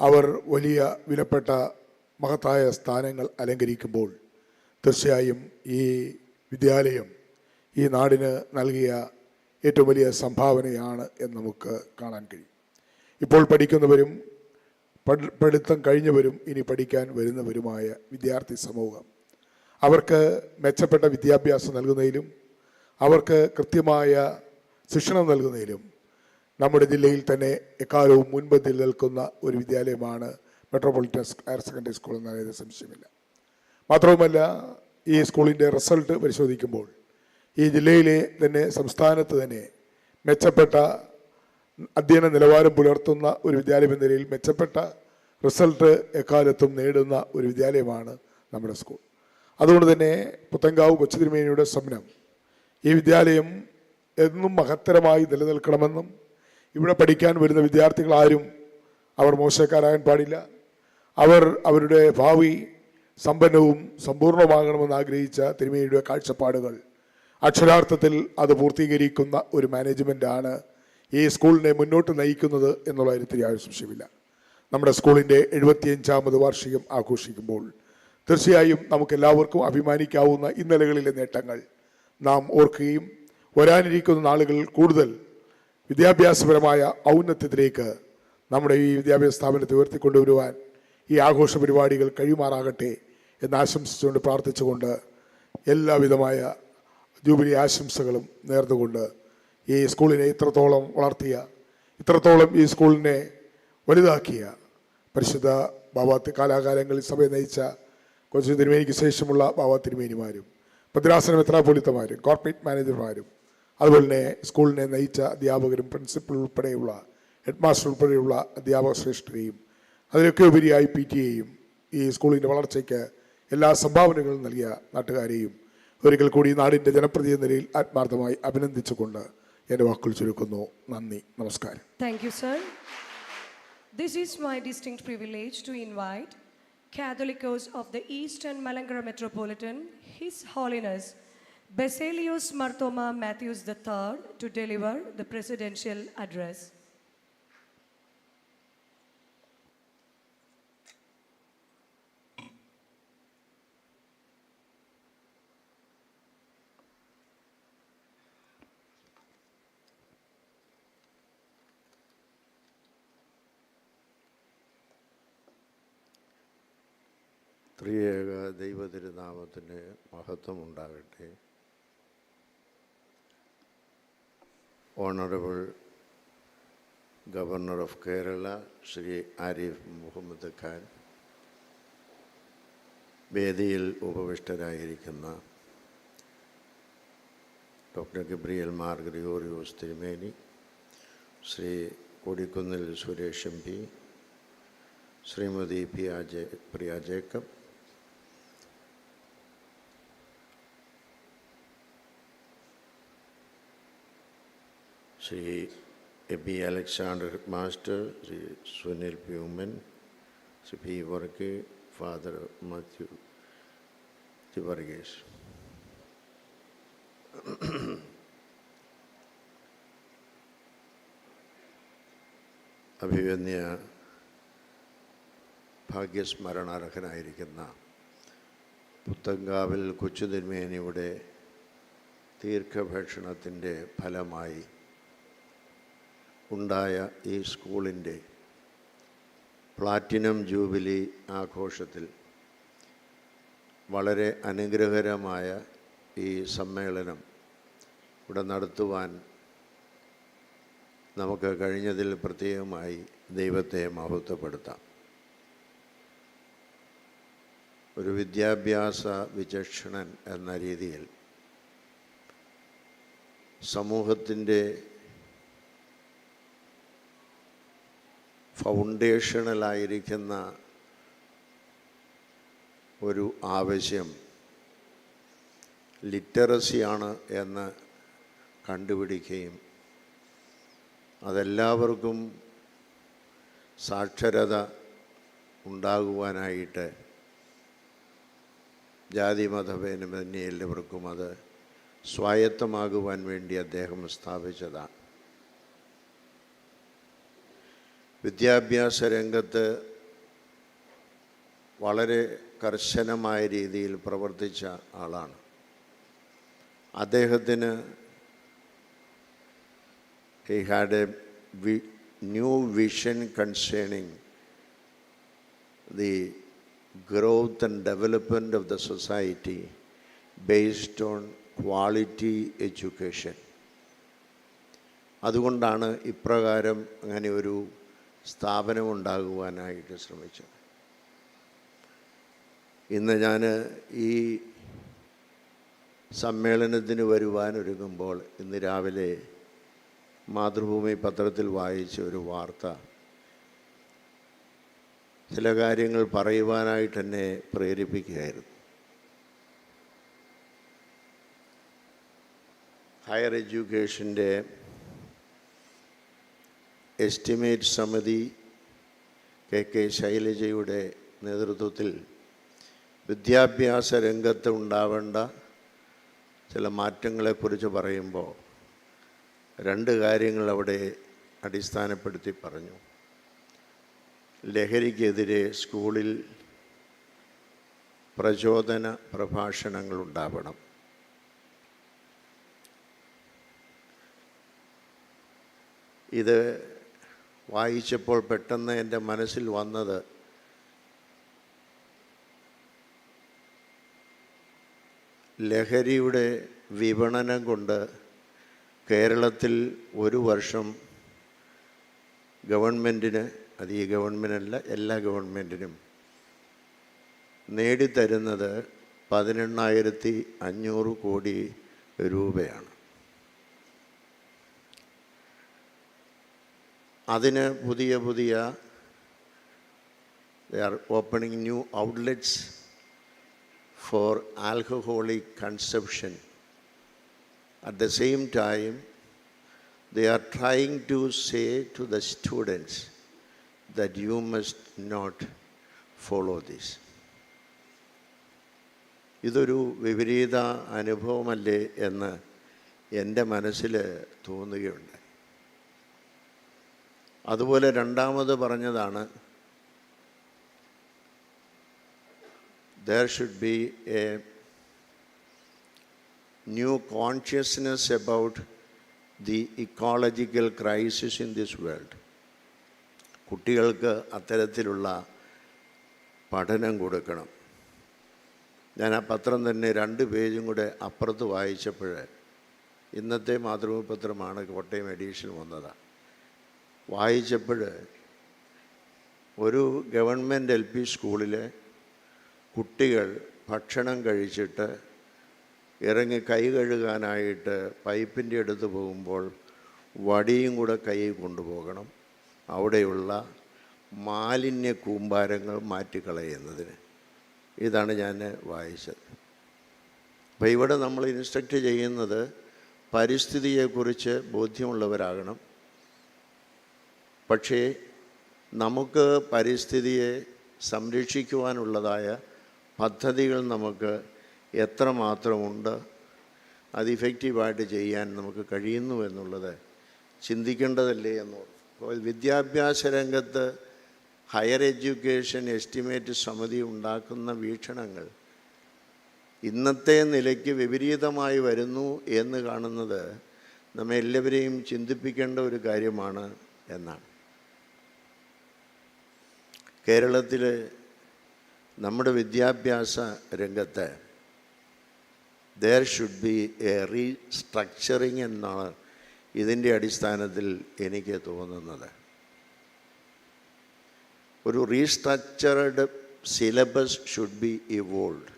അവർ വലിയ വിലപ്പെട്ട മഹത്തായ സ്ഥാനങ്ങൾ അലങ്കരിക്കുമ്പോൾ തീർച്ചയായും ഈ വിദ്യാലയം ഈ നാടിന് നൽകിയ ഏറ്റവും വലിയ സംഭാവനയാണ് എന്ന് നമുക്ക് കാണാൻ കഴിയും. ഇപ്പോൾ പഠിക്കുന്നവരും പഠിത്തം കഴിഞ്ഞവരും ഇനി പഠിക്കാൻ വരുന്നവരുമായ വിദ്യാർത്ഥി സമൂഹം അവർക്ക് മെച്ചപ്പെട്ട വിദ്യാഭ്യാസം നൽകുന്നതിലും അവർക്ക് കൃത്യമായ ശിക്ഷണം നൽകുന്നതിലും നമ്മുടെ ജില്ലയിൽ തന്നെ എക്കാലവും മുൻപന്തിൽ നിൽക്കുന്ന ഒരു വിദ്യാലയമാണ് മെട്രോപൊളിറ്റൻ ഹയർ സെക്കൻഡറി സ്കൂൾ എന്നതിന് സംശയമില്ല. മാത്രവുമല്ല, ഈ സ്കൂളിൻ്റെ റിസൾട്ട് പരിശോധിക്കുമ്പോൾ ഈ ജില്ലയിലെ തന്നെ സംസ്ഥാനത്ത് തന്നെ മെച്ചപ്പെട്ട അധ്യയന നിലവാരം പുലർത്തുന്ന ഒരു വിദ്യാലയം എന്ന നിലയിൽ മെച്ചപ്പെട്ട റിസൾട്ട് എക്കാലത്തും നേടുന്ന ഒരു വിദ്യാലയമാണ് നമ്മുടെ സ്കൂൾ. അതുകൊണ്ട് തന്നെ പുത്തൻകാവ് കൊച്ചു തിരുമേനിയുടെ സ്വപ്നം ഈ വിദ്യാലയം എന്നും മഹത്തരമായി നിലനിൽക്കണമെന്നും ഇവിടെ പഠിക്കാൻ വരുന്ന വിദ്യാർത്ഥികൾ ആരും അവർ മോശക്കാരാകാൻ പാടില്ല, അവർ അവരുടെ ഭാവി സമ്പന്നവും സമ്പൂർണ്ണമാകണമെന്ന് ആഗ്രഹിച്ച തിരുമേനിയുടെ കാഴ്ചപ്പാടുകൾ അക്ഷരാർത്ഥത്തിൽ അത് പൂർത്തീകരിക്കുന്ന ഒരു മാനേജ്മെൻറ്റാണ് ഈ സ്കൂളിനെ മുന്നോട്ട് നയിക്കുന്നത് എന്നുള്ള കാര്യത്തിൽ യാതൊരു സംശയമില്ല. നമ്മുടെ സ്കൂളിൻ്റെ 75ാമത് വാർഷികം ആഘോഷിക്കുമ്പോൾ തീർച്ചയായും നമുക്കെല്ലാവർക്കും അഭിമാനിക്കാവുന്ന ഇന്നലകളിലെ നേട്ടങ്ങൾ നാം ഓർക്കുകയും വരാനിരിക്കുന്ന നാളുകളിൽ കൂടുതൽ വിദ്യാഭ്യാസപരമായ ഔന്നത്യത്തിലേക്ക് നമ്മുടെ ഈ വിദ്യാഭ്യാസ സ്ഥാപനത്തെ ഉയർത്തിക്കൊണ്ടുവരുവാൻ ഈ ആഘോഷ പരിപാടികൾ കഴിയുമാറാകട്ടെ എന്ന് ആശംസിച്ചുകൊണ്ട് പ്രാർത്ഥിച്ചുകൊണ്ട് എല്ലാവിധമായ ജൂബിലി ആശംസകളും നേർന്നുകൊണ്ട് ഈ സ്കൂളിനെ ഇത്രത്തോളം വളർത്തിയ, ഇത്രത്തോളം ഈ സ്കൂളിനെ വലുതാക്കിയ പരിശുദ്ധ ബാബാ കാലാകാലങ്ങളിൽ സഭയെ നയിച്ച കൊച്ചു തിരുമേനിക്ക് ശേഷമുള്ള ബാബാ തിരുമേനിമാരും ഭദ്രാസന മെത്രാപ്പൊലീത്തമാരും കോർപ്പറേറ്റ് മാനേജർമാരും അതുപോലെ തന്നെ സ്കൂളിനെ നയിച്ച അധ്യാപകരും പ്രിൻസിപ്പൽ ഉൾപ്പെടെയുള്ള ഹെഡ് മാസ്റ്റർ ഉൾപ്പെടെയുള്ള അധ്യാപക ശ്രേഷ്ഠരെയും അതിലൊക്കെ ഉപരിയായി PTA-യും ഈ സ്കൂളിൻ്റെ വളർച്ചയ്ക്ക് എല്ലാ സംഭാവനകളും നൽകിയ നാട്ടുകാരെയും ഒരിക്കൽ കൂടി നാടിൻ്റെ ജനപ്രതിനിധി നിലയിൽ ആത്മാർത്ഥമായി അഭിനന്ദിച്ചുകൊണ്ട് എൻ്റെ വാക്കുകൾ ചുരുക്കുന്നു. നന്ദി, നമസ്കാരം. Thank you, sir. This is my distinct privilege to invite Catholicos of the Eastern Malangara Metropolitan, His Holiness Basilios Marthoma Matthews III, to deliver the presidential address. ത്രിയേക ദൈവതിരുനാമത്തിന് മഹത്വം ഉണ്ടാകട്ടെ. Honourable governor of Kerala Shri Arif Muhammad Khan, വേദിയിൽ ഉപവിഷ്ടരായിരിക്കുന്ന ഡോക്ടർ ഗബ്രിയേൽ മാർ ഗ്രിഗോറിയോസ് തിരുമേനി, Shri Kodikunnil Suresh MP, Shrimati Priya Jacob, Shri AB Alexander master, Shri Sunil പ്യൂമൻ, Shri P Varkey, father Mathew Varghese, അഭിവന്യ ഭാഗ്യസ്മരണാർഹനായിരിക്കുന്ന പുത്തൻകാവിൽ കൊച്ചു തിരുമേനിയുടെ ദീർഘഭക്ഷണത്തിൻ്റെ ഫലമായി ഉണ്ടായ ഈ സ്കൂളിൻ്റെ പ്ലാറ്റിനം ജൂബിലി ആഘോഷത്തിൽ വളരെ അനുഗ്രഹകരമായ ഈ സമ്മേളനം ഇവിടെ നടത്തുവാൻ നമുക്ക് കഴിഞ്ഞതിൽ പ്രത്യേകമായി ദൈവത്തെ മഹത്വപ്പെടുത്താം. ഒരു വിദ്യാഭ്യാസ വിചക്ഷണൻ എന്ന രീതിയിൽ സമൂഹത്തിൻ്റെ ഫൗണ്ടേഷണലായിരിക്കുന്ന ഒരു ആവശ്യം ലിറ്ററസിയാണ് എന്ന് കണ്ടുപിടിക്കുകയും അതെല്ലാവർക്കും സാക്ഷരത ഉണ്ടാകുവാനായിട്ട് ജാതിമതഭേദമന്യേ എല്ലാവർക്കും അത് സ്വായത്തമാകുവാൻ വേണ്ടി അദ്ദേഹം സ്ഥാപിച്ചതാണ്. വിദ്യാഭ്യാസ രംഗത്ത് വളരെ കർശനമായ രീതിയിൽ പ്രവർത്തിച്ച ആളാണ്. അദ്ദേഹത്തിന് he had a new vision concerning the growth and development of the society based on quality education. അതുകൊണ്ടാണ് ഇപ്രകാരം അങ്ങനെ ഒരു സ്ഥാപനം ഉണ്ടാകുവാനായിട്ട് ശ്രമിച്ചത്. ഇന്ന് ഞാൻ ഈ സമ്മേളനത്തിന് വരുവാനൊരുങ്ങുമ്പോൾ ഇന്ന് രാവിലെ മാതൃഭൂമി പത്രത്തിൽ വായിച്ച ഒരു വാർത്ത ചില കാര്യങ്ങൾ പറയുവാനായിട്ട് എന്നെ പ്രേരിപ്പിക്കുകയായിരുന്നു. ഹയർ എഡ്യൂക്കേഷൻ്റെ എസ്റ്റിമേറ്റ് സമിതി കെ ശൈലജയുടെ നേതൃത്വത്തിൽ വിദ്യാഭ്യാസ രംഗത്ത് ഉണ്ടാവേണ്ട ചില മാറ്റങ്ങളെക്കുറിച്ച് പറയുമ്പോൾ രണ്ട് കാര്യങ്ങൾ അവിടെ അടിസ്ഥാനപ്പെടുത്തി പറഞ്ഞു. ലഹരിക്കെതിരെ സ്കൂളിൽ പ്രചോദന പ്രഭാഷണങ്ങൾ ഉണ്ടാവണം. ഇത് വായിച്ചപ്പോൾ പെട്ടെന്ന് എൻ്റെ മനസ്സിൽ വന്നത് ലഹരിയുടെ വിപണനം കൊണ്ട് കേരളത്തിൽ ഒരു വർഷം ഗവൺമെൻറ്റിന്, അത് ഈ ഗവൺമെൻറ്റല്ല എല്ലാ ഗവൺമെൻറ്റിനും നേടിത്തരുന്നത് 18,500 കോടി രൂപയാണ്. അതിന് പുതിയ they are opening new outlets for alcoholic consumption. At the same time, they are trying to say to the students that you must not follow this. ഇതൊരു വിപരീത അനുഭവമല്ലേ എന്ന് എൻ്റെ മനസ്സിൽ തോന്നുകയുണ്ട്. അതുപോലെ രണ്ടാമത് പറഞ്ഞതാണ്, there should be a new consciousness about the ecological crisis in this world. കുട്ടികൾക്ക് അത്തരത്തിലുള്ള പഠനം കൊടുക്കണം. ഞാൻ ആ പത്രം തന്നെ 2 പേജും കൂടെ അപ്പുറത്ത് വായിച്ചപ്പോൾ, ഇന്നത്തെ മാതൃഭൂമി പത്രമാണ്, കോട്ടയം എഡീഷൻ വന്നതാണ്. വായിച്ചപ്പോൾ ഒരു ഗവൺമെൻറ് LP സ്കൂളിലെ കുട്ടികൾ ഭക്ഷണം കഴിച്ചിട്ട് ഇറങ്ങി കൈ കഴുകാനായിട്ട് പൈപ്പിൻ്റെ അടുത്ത് പോകുമ്പോൾ വടിയും കൂടെ കയ്യിൽ കൊണ്ടുപോകണം, അവിടെയുള്ള മാലിന്യ കൂമ്പാരങ്ങൾ മാറ്റിക്കളയുന്നതിന്. ഇതാണ് ഞാൻ വായിച്ചത്. അപ്പോൾ ഇവിടെ നമ്മൾ ഇൻസ്ട്രക്റ്റ് ചെയ്യുന്നത് പരിസ്ഥിതിയെക്കുറിച്ച് ബോധ്യമുള്ളവരാകണം. പക്ഷേ നമുക്ക് പരിസ്ഥിതിയെ സംരക്ഷിക്കുവാനുള്ളതായ പദ്ധതികൾ നമുക്ക് എത്രമാത്രമുണ്ട്, അത് ഇഫക്റ്റീവായിട്ട് ചെയ്യാൻ നമുക്ക് കഴിയുന്നു എന്നുള്ളത് ചിന്തിക്കേണ്ടതല്ലേ എന്ന്. അപ്പോൾ വിദ്യാഭ്യാസ രംഗത്ത് ഹയർ എഡ്യൂക്കേഷൻ എസ്റ്റിമേറ്റ് സമിതി ഉണ്ടാക്കുന്ന വീക്ഷണങ്ങൾ ഇന്നത്തെ നിലയ്ക്ക് വിപരീതമായി വരുന്നു എന്ന് കാണുന്നത് നമ്മെ എല്ലാവരെയും ചിന്തിപ്പിക്കേണ്ട ഒരു കാര്യമാണ് എന്നാണ്. കേരളത്തിൽ നമ്മുടെ വിദ്യാഭ്യാസ രംഗത്ത് there should be a restructuring എന്നാണ് ഇതിൻ്റെ അടിസ്ഥാനത്തിൽ എനിക്ക് തോന്നുന്നത്. ഒരു restructured syllabus should be evolve.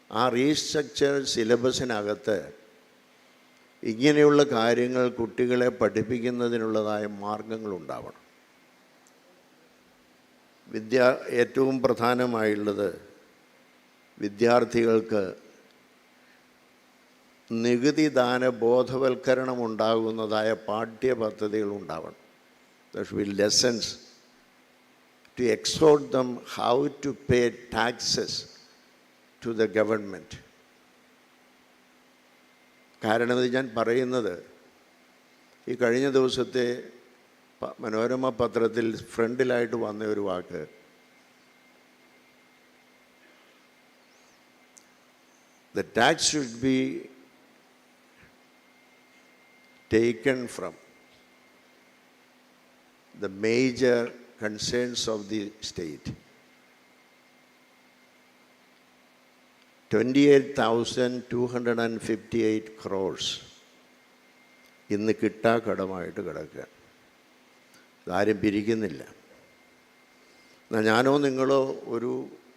ആ റീസ്ട്രക്ചർഡ് സിലബസിനകത്ത് ഇങ്ങനെയുള്ള കാര്യങ്ങൾ കുട്ടികളെ പഠിപ്പിക്കുന്നതിനുള്ളതായ മാർഗങ്ങളുണ്ടാവണം. ഏറ്റവും പ്രധാനമായുള്ളത് വിദ്യാർത്ഥികൾക്ക് നികുതിദാന ബോധവൽക്കരണം ഉണ്ടാകുന്നതായ പാഠ്യപദ്ധതികൾ ഉണ്ടാവണം. There should be lessons to exhort them how to pay taxes to the government. കാരണം ഇത് ഞാൻ പറയുന്നത്, ഈ കഴിഞ്ഞ ദിവസത്തെ മനോരമ പത്രത്തിൽ ഫ്രണ്ടിലായിട്ട് വന്ന ഒരു വാക്ക്, the tax should be taken from the major concerns of the state. 28,258 crores ഇന്ന് കിട്ടാക്കടമായിട്ട് കിടക്കുക. ഇതാരും പിരിക്കുന്നില്ല. എന്നാൽ ഞാനോ നിങ്ങളോ ഒരു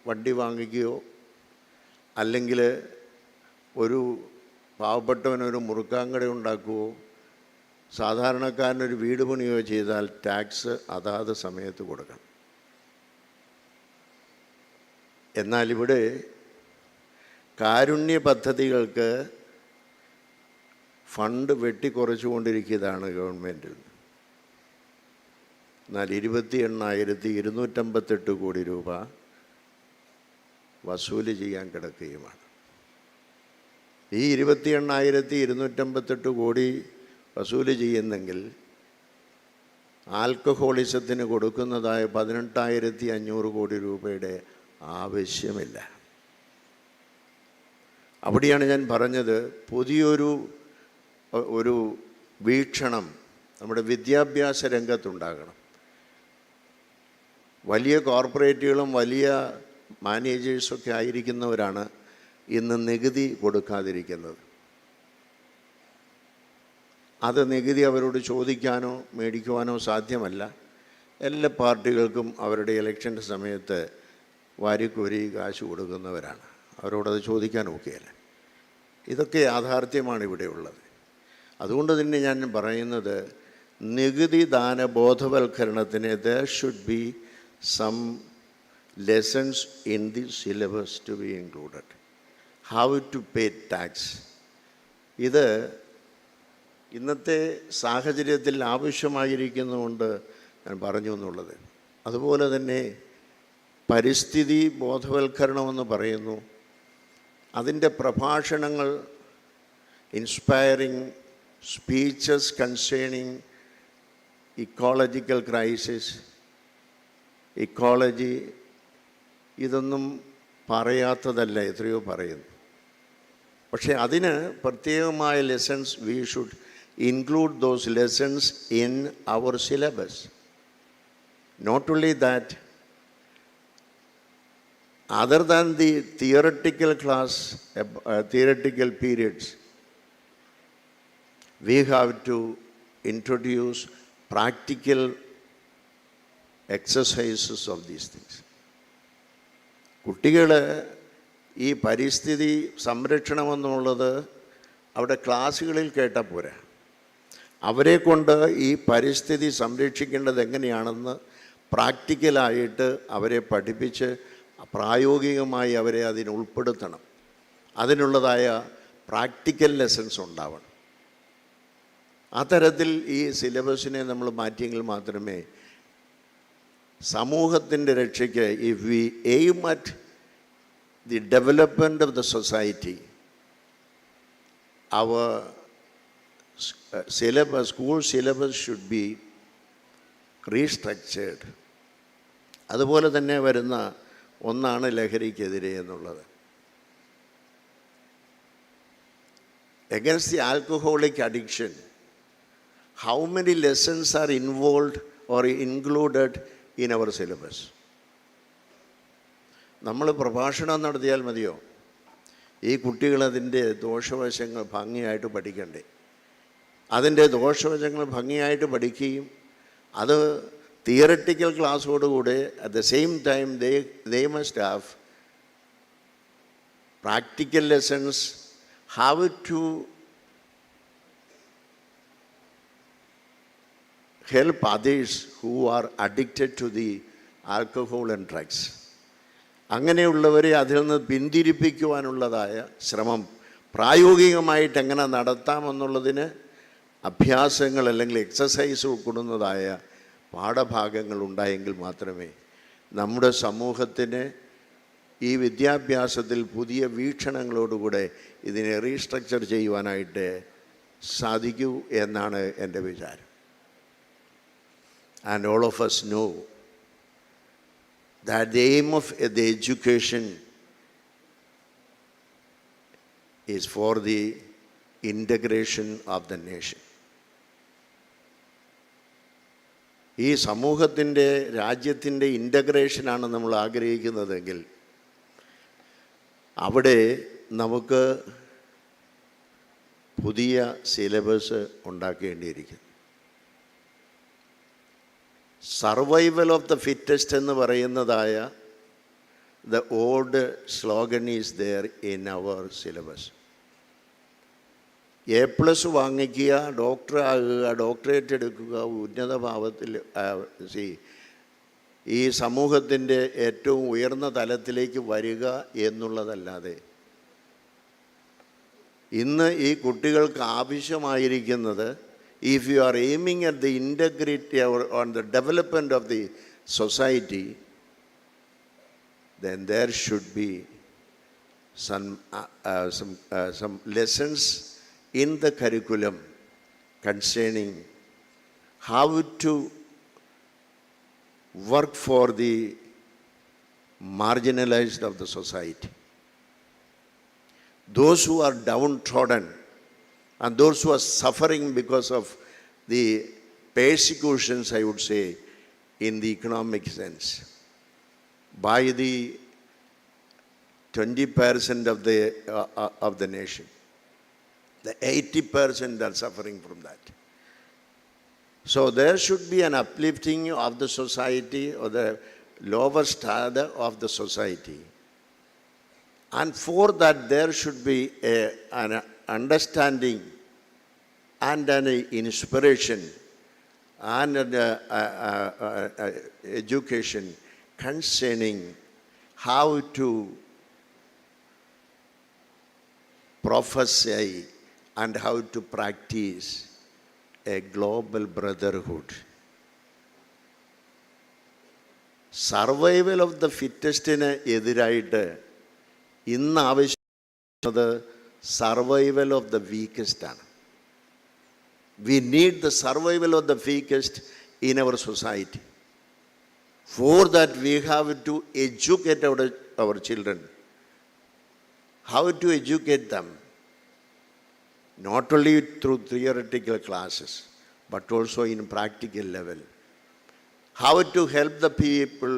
വണ്ടി വാങ്ങിക്കുകയോ അല്ലെങ്കിൽ ഒരു പാവപ്പെട്ടവനൊരു മുറുക്കാങ്കട ഉണ്ടാക്കുകയോ സാധാരണക്കാരനൊരു വീട് പണിയോ ചെയ്താൽ ടാക്സ് അതാത് സമയത്ത് കൊടുക്കണം. എന്നാൽ ഇവിടെ കാരുണ്യ പദ്ധതികൾക്ക് ഫണ്ട് വെട്ടിക്കുറച്ചുകൊണ്ടിരിക്കുകയാണ് ഗവൺമെൻറ്റിൽ. എന്നാൽ 28,258 കോടി രൂപ വസൂല് ചെയ്യാൻ കിടക്കുകയുമാണ്. ഈ 28,258 കോടി വസൂല് ചെയ്യുന്നെങ്കിൽ ആൽക്കഹോളിസത്തിന് കൊടുക്കുന്നതായ 18,500 കോടി രൂപയുടെ ആവശ്യമില്ല. അവിടെയാണ് ഞാൻ പറഞ്ഞത്, പുതിയൊരു വീക്ഷണം നമ്മുടെ വിദ്യാഭ്യാസ രംഗത്തുണ്ടാകണം. വലിയ കോർപ്പറേറ്റുകളും വലിയ മാനേജേഴ്സൊക്കെ ആയിരിക്കുന്നവരാണ് ഇന്ന് നികുതി കൊടുക്കാതിരിക്കുന്നത്. അത് നികുതി അവരോട് ചോദിക്കാനോ മേടിക്കുവാനോ സാധ്യമല്ല. എല്ലാ പാർട്ടികൾക്കും അവരുടെ ഇലക്ഷൻ്റെ സമയത്ത് വാരിക്കോരി കാശ് കൊടുക്കുന്നവരാണ്. അവരോടത് ചോദിക്കാൻ ഒക്കെയല്ല. ഇതൊക്കെ യാഥാർത്ഥ്യമാണ് ഇവിടെയുള്ളത്. അതുകൊണ്ട് തന്നെ ഞാൻ പറയുന്നത്, നികുതി ദാന ബോധവൽക്കരണത്തിന് there should be some lessons in the syllabus to be included. How to pay tax. ഇത് ഇന്നത്തെ സാഹചര്യത്തിൽ ആവശ്യമായിരിക്കുന്നതുകൊണ്ട് ഞാൻ പറഞ്ഞു എന്നുള്ളത്. അതുപോലെ തന്നെ പരിസ്ഥിതി ബോധവൽക്കരണമെന്ന് പറയുന്നു. അതിൻ്റെ പ്രഭാഷണങ്ങൾ, inspiring speeches concerning ecological crisis, ecology, ഇതൊന്നും പറയാത്തതല്ല, എത്രയോ പറയുന്നു. പക്ഷേ അതിന് പ്രത്യേകമായ lessons, we should include those lessons in our syllabus. Not only that, other than the theoretical class, theoretical periods, we have to introduce practical exercises of these things. കുട്ടികൾ ഈ പരിസ്ഥിതി സംരക്ഷണമെന്നുള്ളത് അവിടെ ക്ലാസ്സുകളിൽ കേട്ടാൽ പോരാ. അവരെ കൊണ്ട് ഈ പരിസ്ഥിതി സംരക്ഷിക്കേണ്ടത് എങ്ങനെയാണെന്ന് പ്രാക്ടിക്കലായിട്ട് അവരെ പഠിപ്പിച്ച് പ്രായോഗികമായി അവരെ അതിന് ഉൾപ്പെടുത്തണം. അതിനുള്ളതായ പ്രാക്ടിക്കൽ ലെസൺസ് ഉണ്ടാവണം. ആ തരത്തിൽ ഈ സിലബസിനെ നമ്മൾ മാറ്റിയെങ്കിൽ മാത്രമേ സമൂഹത്തിൻ്റെ രക്ഷയ്ക്ക്, if we aim at the development of the society, our syllabus, school syllabus should be restructured. അതുപോലെ തന്നെ വരുന്ന ഒന്നാണ് ലഹരിക്കെതിരെ എന്നുള്ളത്. Against the alcoholic addiction, how many lessons are involved or included in our syllabus? നമ്മൾ പ്രഭാഷണം നടത്തിയാൽ മതിയോ? ഈ കുട്ടികൾ അതിൻ്റെ ദോഷവശങ്ങൾ ഭംഗിയായിട്ട് പഠിക്കണ്ടേ? അതിൻ്റെ ദോഷവശങ്ങൾ ഭംഗിയായിട്ട് പഠിക്കുകയും അത് തിയററ്റിക്കൽ ക്ലാസ്സോടുകൂടെ at the same time they must have practical lessons, how to help others who are addicted to the alcohol and drugs. അങ്ങനെയുള്ളവരെ അതിൽ നിന്ന് പിന്തിരിപ്പിക്കുവാനുള്ളതായ ശ്രമം പ്രായോഗികമായിട്ട് എങ്ങനെ നടത്താമെന്നുള്ളതിന് അഭ്യാസങ്ങൾ അല്ലെങ്കിൽ എക്സസൈസ് ഉൾക്കൊള്ളുന്നതായ പാഠഭാഗങ്ങൾ ഉണ്ടായെങ്കിൽ മാത്രമേ നമ്മുടെ സമൂഹത്തിന് ഈ വിദ്യാഭ്യാസത്തിൽ പുതിയ വീക്ഷണങ്ങളോടുകൂടെ ഇതിനെ റീസ്ട്രക്ചർ ചെയ്യുവാനായിട്ട് സാധിക്കൂ എന്നാണ് എൻ്റെ വിചാരം. And all of us know that the aim of the education is for the integration of the nation. ഈ സമൂഹത്തിൻ്റെ രാജ്യത്തിൻ്റെ ഇൻ്റഗ്രേഷനാണ് നമ്മൾ ആഗ്രഹിക്കുന്നതെങ്കിൽ അവിടെ നമുക്ക് പുതിയ സിലബസ് ഉണ്ടാക്കേണ്ടിയിരിക്കുന്നു. സർവൈവൽ ഓഫ് ദ ഫിറ്റസ്റ്റ് എന്ന് പറയുന്നതായ the old slogan is there in our syllabus. A+ വാങ്ങിക്കുക, ഡോക്ടർ ആകുക, ഡോക്ടറേറ്റ് എടുക്കുക, ഉന്നത ഭാവത്തിൽ ഈ സമൂഹത്തിൻ്റെ ഏറ്റവും ഉയർന്ന തലത്തിലേക്ക് വരിക എന്നുള്ളതല്ലാതെ ഇന്ന് ഈ കുട്ടികൾക്ക് ആവശ്യമായിരിക്കുന്നത്, if you are aiming at the integrity or on the development of the society, then there should be some lessons in the curriculum concerning how to work for the marginalized of the society, those who are downtrodden and those who are suffering because of the persecutions, I would say, in the economic sense, by the 20% of the nation. The 80% are suffering from that. So there should be an uplifting of the society or the lower strata of the society. And for that there should be an understanding and an inspiration and an education concerning how to prophesy and how to practice a global brotherhood. Survival of the ഫിറ്റസ്റ്റിന് എതിരായിട്ട് ഇന്ന് ആവശ്യമുള്ളത് survival of the വീക്കസ്റ്റാണ്. We need the survival of the weakest in our society. For that we have to educate our children. How to educate them, not only through theoretical classes, but also in practical level. How to help the people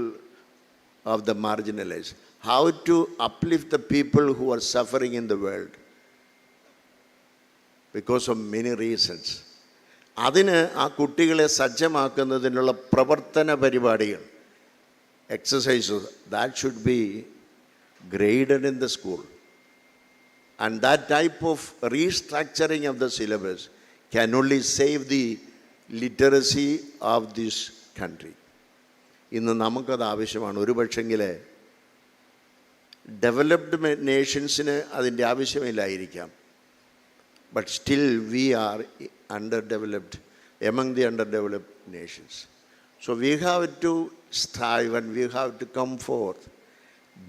of the marginalized. How to uplift the people who are suffering in the world because of many reasons. അതിന് ആ കുട്ടികളെ സജ്ജമാക്കുന്നതിനുള്ള പ്രവർത്തന പരിപാടികൾ, exercises, that should be graded in the school. And that type of restructuring of the syllabus can only save the literacy of this country. ഇന്ന് നമുക്കത് ആവശ്യമാണ്. ഒരു പക്ഷെങ്കിൽ ഡെവലപ്ഡ് നേഷൻസിന് അതിൻ്റെ ആവശ്യമില്ലായിരിക്കാം. But still we are underdeveloped among the underdeveloped nations. So we have to strive and we have to come forth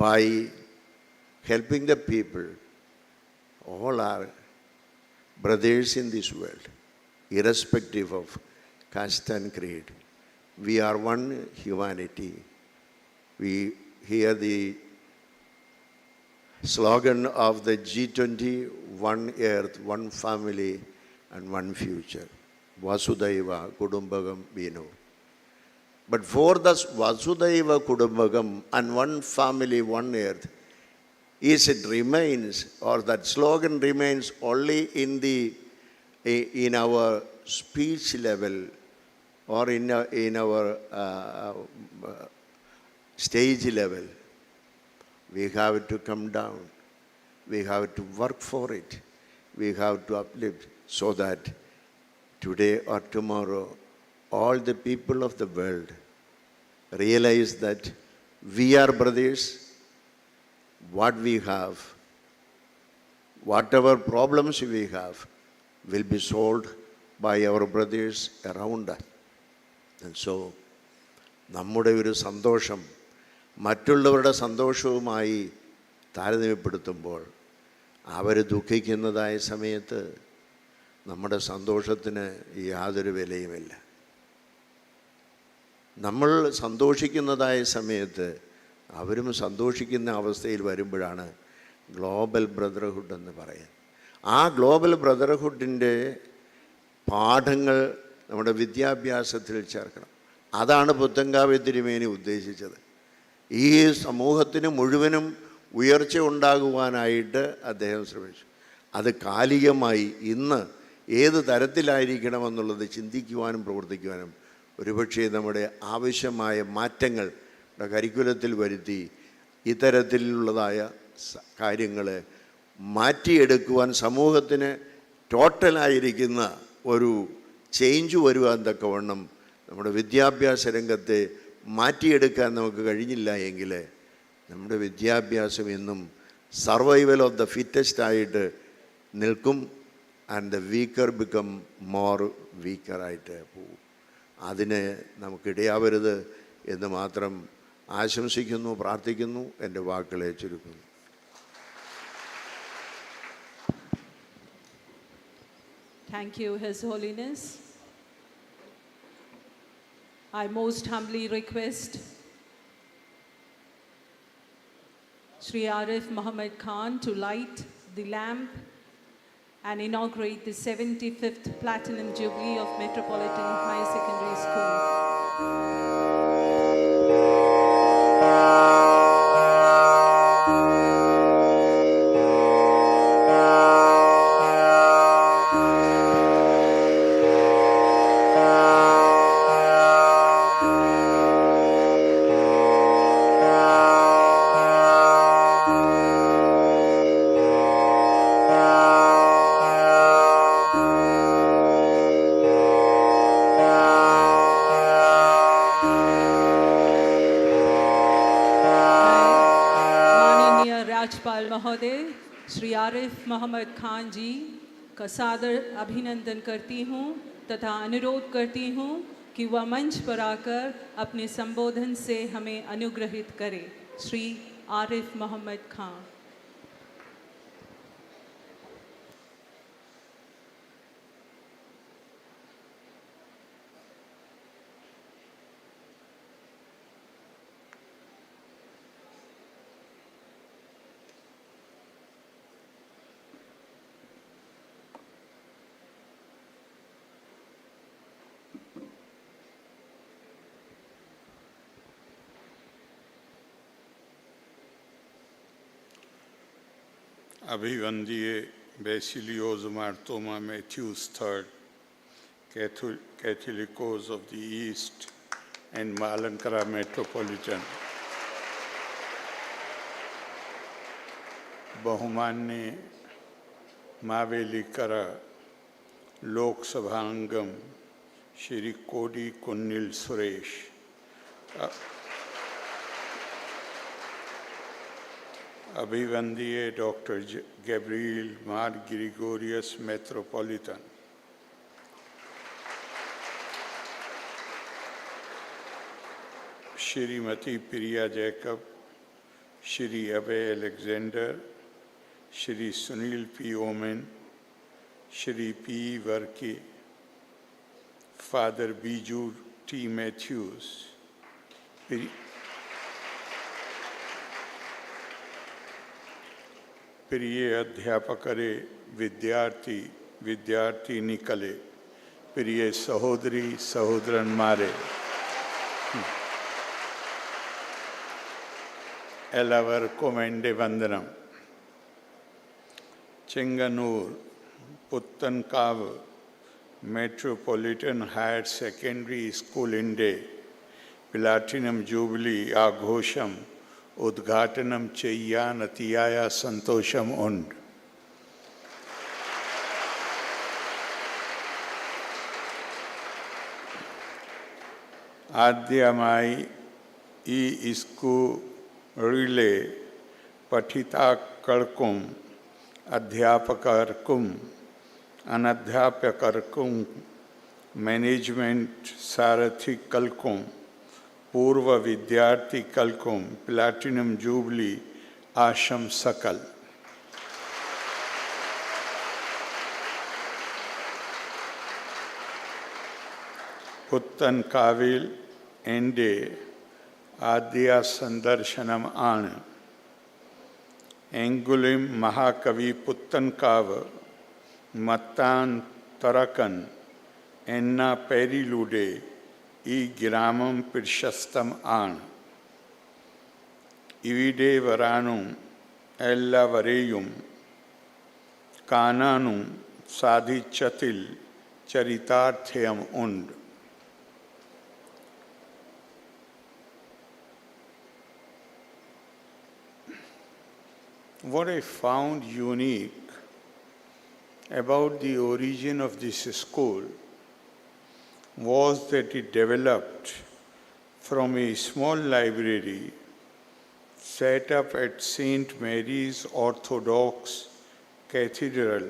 by helping the people. All are brothers in this world, irrespective of caste and creed. We are one humanity. We hear the slogan of the G20, one earth, one family, and one future. Vasudhaiva Kudumbagam Vinu. But for this Vasudhaiva Kudumbagam and one family, one earth, is it remains, or that slogan remains only in our speech level or in our stage level. We have to come down. We have to work for it. We have to uplift so that today or tomorrow all the people of the world realize that we are brothers. What we have, whatever problems we have will be solved by our brothers around us. And so, നമ്മുടെ ഒരു സന്തോഷം മറ്റുള്ളവരുടെ സന്തോഷവുമായി താരതമ്യപ്പെടുത്തുമ്പോൾ അവർ ദുഃഖിക്കുന്നതായ സമയത്ത് നമ്മുടെ സന്തോഷത്തിന് യാതൊരു വിലയുമില്ല. നമ്മൾ സന്തോഷിക്കുന്നതായ സമയത്ത് അവരും സന്തോഷിക്കുന്ന അവസ്ഥയിൽ വരുമ്പോഴാണ് ഗ്ലോബൽ ബ്രദർഹുഡ് എന്ന് പറയുന്നത്. ആ ഗ്ലോബൽ ബ്രദർഹുഡിൻ്റെ പാഠങ്ങൾ നമ്മുടെ വിദ്യാഭ്യാസത്തിൽ ചേർക്കണം. അതാണ് പുത്തൻകാവ് തിരുമേനി ഉദ്ദേശിച്ചത്. ഈ സമൂഹത്തിന് മുഴുവനും ഉയർച്ച ഉണ്ടാകുവാനായിട്ട് അദ്ദേഹം ശ്രമിച്ചു. അത് കാലികമായി ഇന്ന് ഏത് തരത്തിലായിരിക്കണമെന്നുള്ളത് ചിന്തിക്കുവാനും പ്രവർത്തിക്കുവാനും ഒരുപക്ഷെ നമ്മുടെ ആവശ്യമായ മാറ്റങ്ങൾ കരിക്കുലത്തിൽ വരുത്തി ഇത്തരത്തിലുള്ളതായ കാര്യങ്ങൾ മാറ്റിയെടുക്കുവാൻ സമൂഹത്തിന് ടോട്ടലായിരിക്കുന്ന ഒരു ചേഞ്ച് വരുവാൻ തക്കവണ്ണം നമ്മുടെ വിദ്യാഭ്യാസ രംഗത്തെ മാറ്റിയെടുക്കാൻ നമുക്ക് കഴിഞ്ഞില്ല എങ്കിൽ നമ്മുടെ വിദ്യാഭ്യാസം എന്നും സർവൈവൽ ഓഫ് ദ ഫിറ്റസ്റ്റ് ആയിട്ട് നിൽക്കും. And the weaker become more വീക്കറായിട്ട് പോകും. അതിന് നമുക്കിടയാവരുത് എന്ന് മാത്രം ആശംസിക്കുന്നു, പ്രാർത്ഥിക്കുന്നു. എൻ്റെ വാക്കുകളെ ചുരുക്കുന്നു. Thank you, His Holiness. I most humbly request Sri Arif Muhammad Khan to light the lamp and inaugurate the 75th Platinum Jubilee of Metropolitan High Secondary School. राज्यपाल महोदय श्री आरिफ मोहम्मद खान जी का सादर अभिनंदन करती हूँ तथा अनुरोध करती हूँ कि वह मंच पर आकर अपने संबोधन से हमें अनुग्रहित करें. श्री आरिफ मोहम्मद खान. अभिवंदीय Baselios Marthoma Mathews III, Catholicos of the East and Malankara Metropolitan, बहुमान्य मावेलीकरा लोकसभांगम श्री कोडी कुन्निल सुरेश, अभिवंदीय doctor Gabriel Mar Gregorios metropolitan, Shrimati Priya Jacob, Shri Abhay Alexander, Shri Sunil P Oommen, Shri P Varkey, father Biju T Mathews, प्रिय अध्यापकरे, विद्यार्थी विद्यार्थिनिकले, प्रिय सहोदरी सहोदरन मारे, എല്ലാവർക്കും എൻ്റെ വന്ദനം. Chengannur Puthenkavu metropolitan higher secondary സ്കൂളിൻ്റെ പ്ലാറ്റിനം ജൂബിലി ആഘോഷം ഉദ്ഘാടനം ചെയ്യാൻ അതിയായ സന്തോഷം ഉണ്ട്. ആദ്യമായി ഈ സ്കൂളിലെ പഠിതാക്കൾക്കും അധ്യാപകർക്കും അനധ്യാപകർക്കും മാനേജ്മെൻറ്റ് സാരഥികൾക്കും പൂർവ്വ വിദ്യാർത്ഥികൾക്കും പ്ലാറ്റിനം ജൂബിലി ആശംസകൾ. പുത്തൻകാവിൽ എൻ്റെ ആദ്യ സന്ദർശനം ആണ്. എങ്കിലും മഹാകവി പുത്തൻകാവ് മത്താൻ തറക്കൻ എന്ന പേരിലൂടെ ഈ ഗ്രാമം പ്രശസ്തം ആണ്. ഇവിടെ വരാനും എല്ലാവരെയും കാണാനും സാധിച്ചതിൽ ചരിതാർത്ഥ്യം ഉണ്ട്. What I found unique about the origin of this school was that it developed from a small library set up at St. Mary's Orthodox Cathedral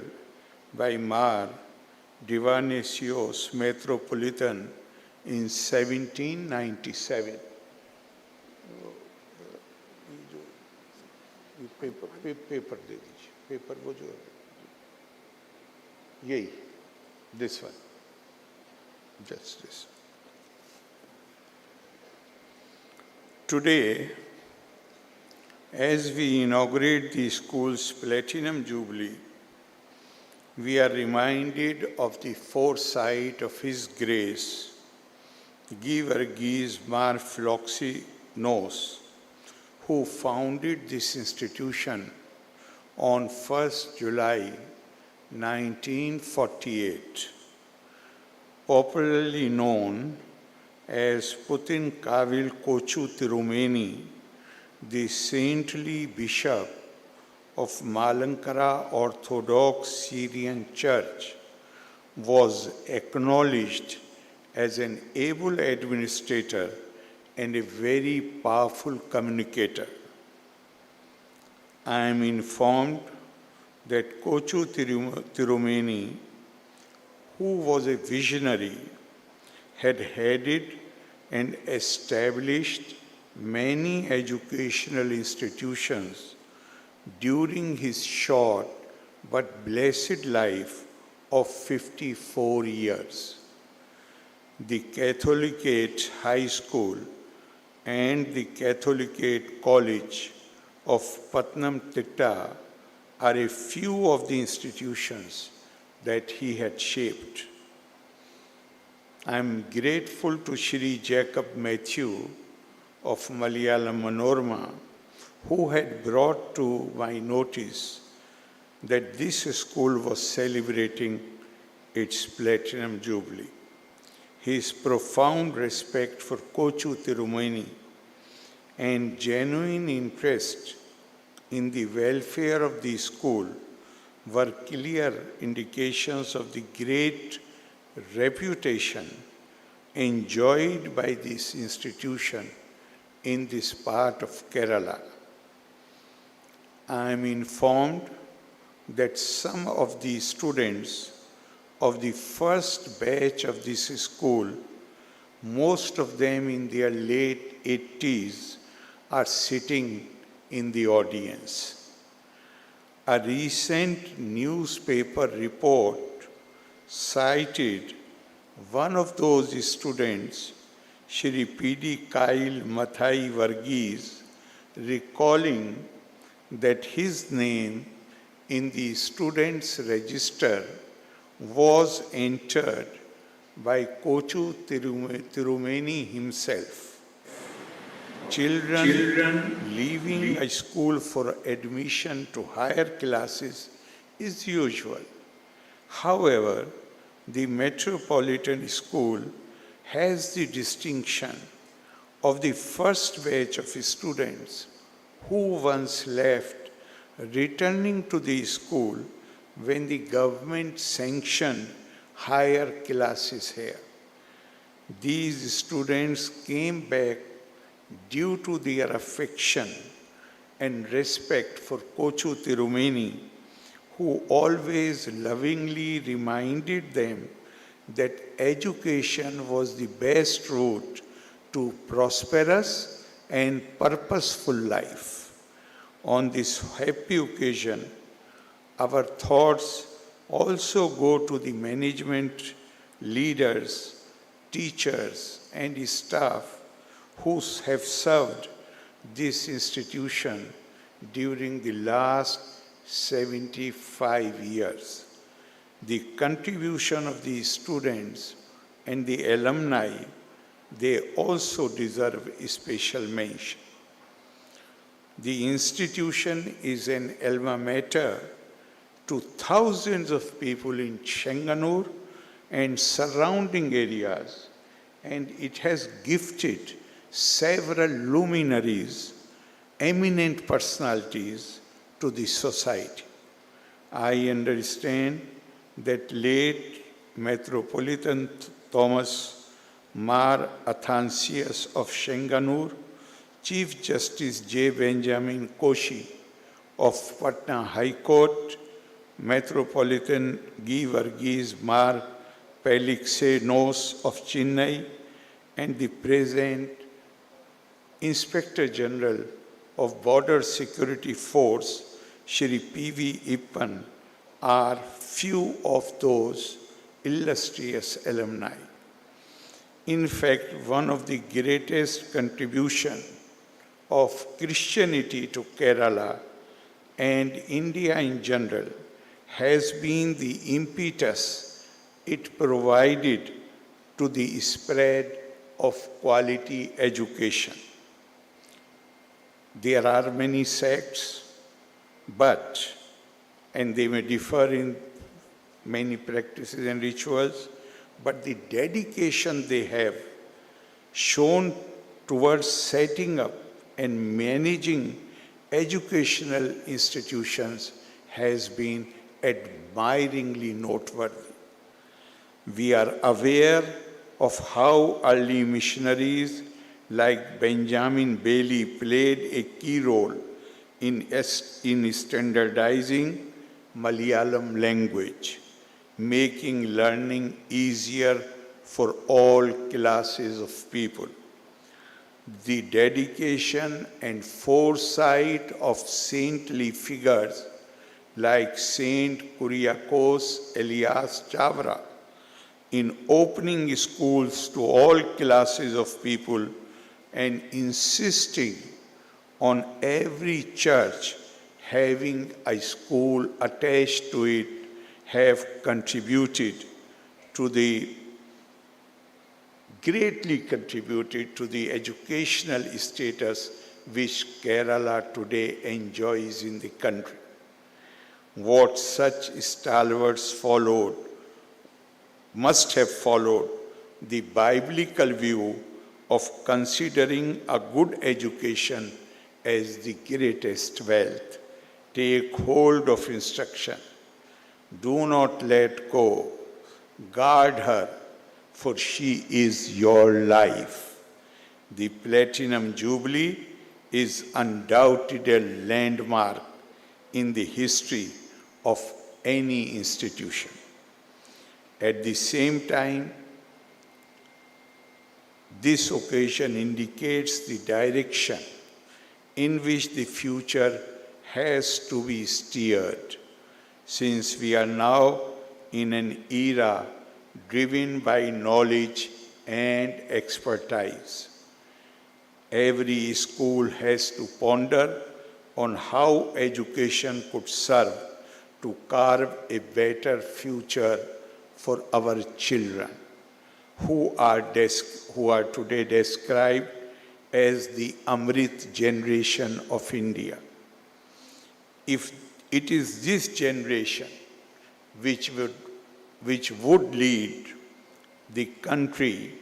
by Mar Dionysios Metropolitan in 1797. Paper दे दीजिए, paper वो जो यही this one, just this. Today, as we inaugurate the school's Platinum Jubilee, we are reminded of the foresight of His Grace, Givergis Mar Floxinos, who founded this institution on 1st July 1948. Popularly known as Puthencavu Kochu Tirumeni, the saintly bishop of Malankara Orthodox Syrian Church, was acknowledged as an able administrator and a very powerful communicator. I am informed that Kochu Tirumeni, who was a visionary, had headed and established many educational institutions during his short but blessed life of 54 years. The Catholicate High School and the Catholicate College of Puthencavu are a few of the institutions that he had shaped. I am grateful to Shri Jacob Matthew of Malayalam Manorama, who had brought to my notice that this school was celebrating its Platinum Jubilee. His profound respect for Kochu Tirumeni and genuine interest in the welfare of the school were clear indications of the great reputation enjoyed by this institution in this part of Kerala. I am informed that some of the students of the first batch of this school, most of them in their late 80s, are sitting in the audience. A recent newspaper report cited one of those students, Shri P.D. Kyle Mathai Varghese, recalling that his name in the students' register was entered by Kochu Tirumeni himself. Children leaving a school for admission to higher classes is usual. However, the Metropolitan School has the distinction of the first batch of students who once left returning to the school when the government sanctioned higher classes here. These students came back due to their affection and respect for Kochu Tirumeni, who always lovingly reminded them that education was the best route to prosperous and purposeful life. On this happy occasion, our thoughts also go to the management, leaders, teachers, and staff who have served this institution during the last 75 years. The contribution of the students and the alumni, they also deserve a special mention. The institution is an alma mater to thousands of people in Chenganur and surrounding areas, and it has gifted several luminaries, eminent personalities to the society. I understand that late Metropolitan Thomas Mar Athanasius of Chenganur, Chief Justice J. Benjamin Koshi of Patna High Court, Metropolitan Guy Varghese Mar Pelixe Nos of Chennai, and the present Inspector General of Border Security Force, Shri P.V. Ippan, are few of those illustrious alumni. In fact, one of the greatest contributions of Christianity to Kerala and India in general has been the impetus it provided to the spread of quality education. There are many sects, and they may differ in many practices and rituals, but the dedication they have shown towards setting up and managing educational institutions has been admiringly noteworthy. We are aware of how early missionaries like Benjamin Bailey played a key role in standardizing Malayalam language, making learning easier for all classes of people. The dedication and foresight of saintly figures like Saint Kuriakos Elias Chavra in opening schools to all classes of people and insisting on every church having a school attached to it have greatly contributed to the educational status which Kerala today enjoys in the country. What such stalwarts must have followed the biblical view of considering a good education as the greatest wealth. Take hold of instruction. Do not let go. Guard her, for she is your life. The Platinum Jubilee is undoubtedly a landmark in the history of any institution. At the same time, this occasion indicates the direction in which the future has to be steered, since we are now in an era driven by knowledge and expertise. Every school has to ponder on how education could serve to carve a better future for our children, who are today described as the Amrit generation of India. If it is this generation which would lead the country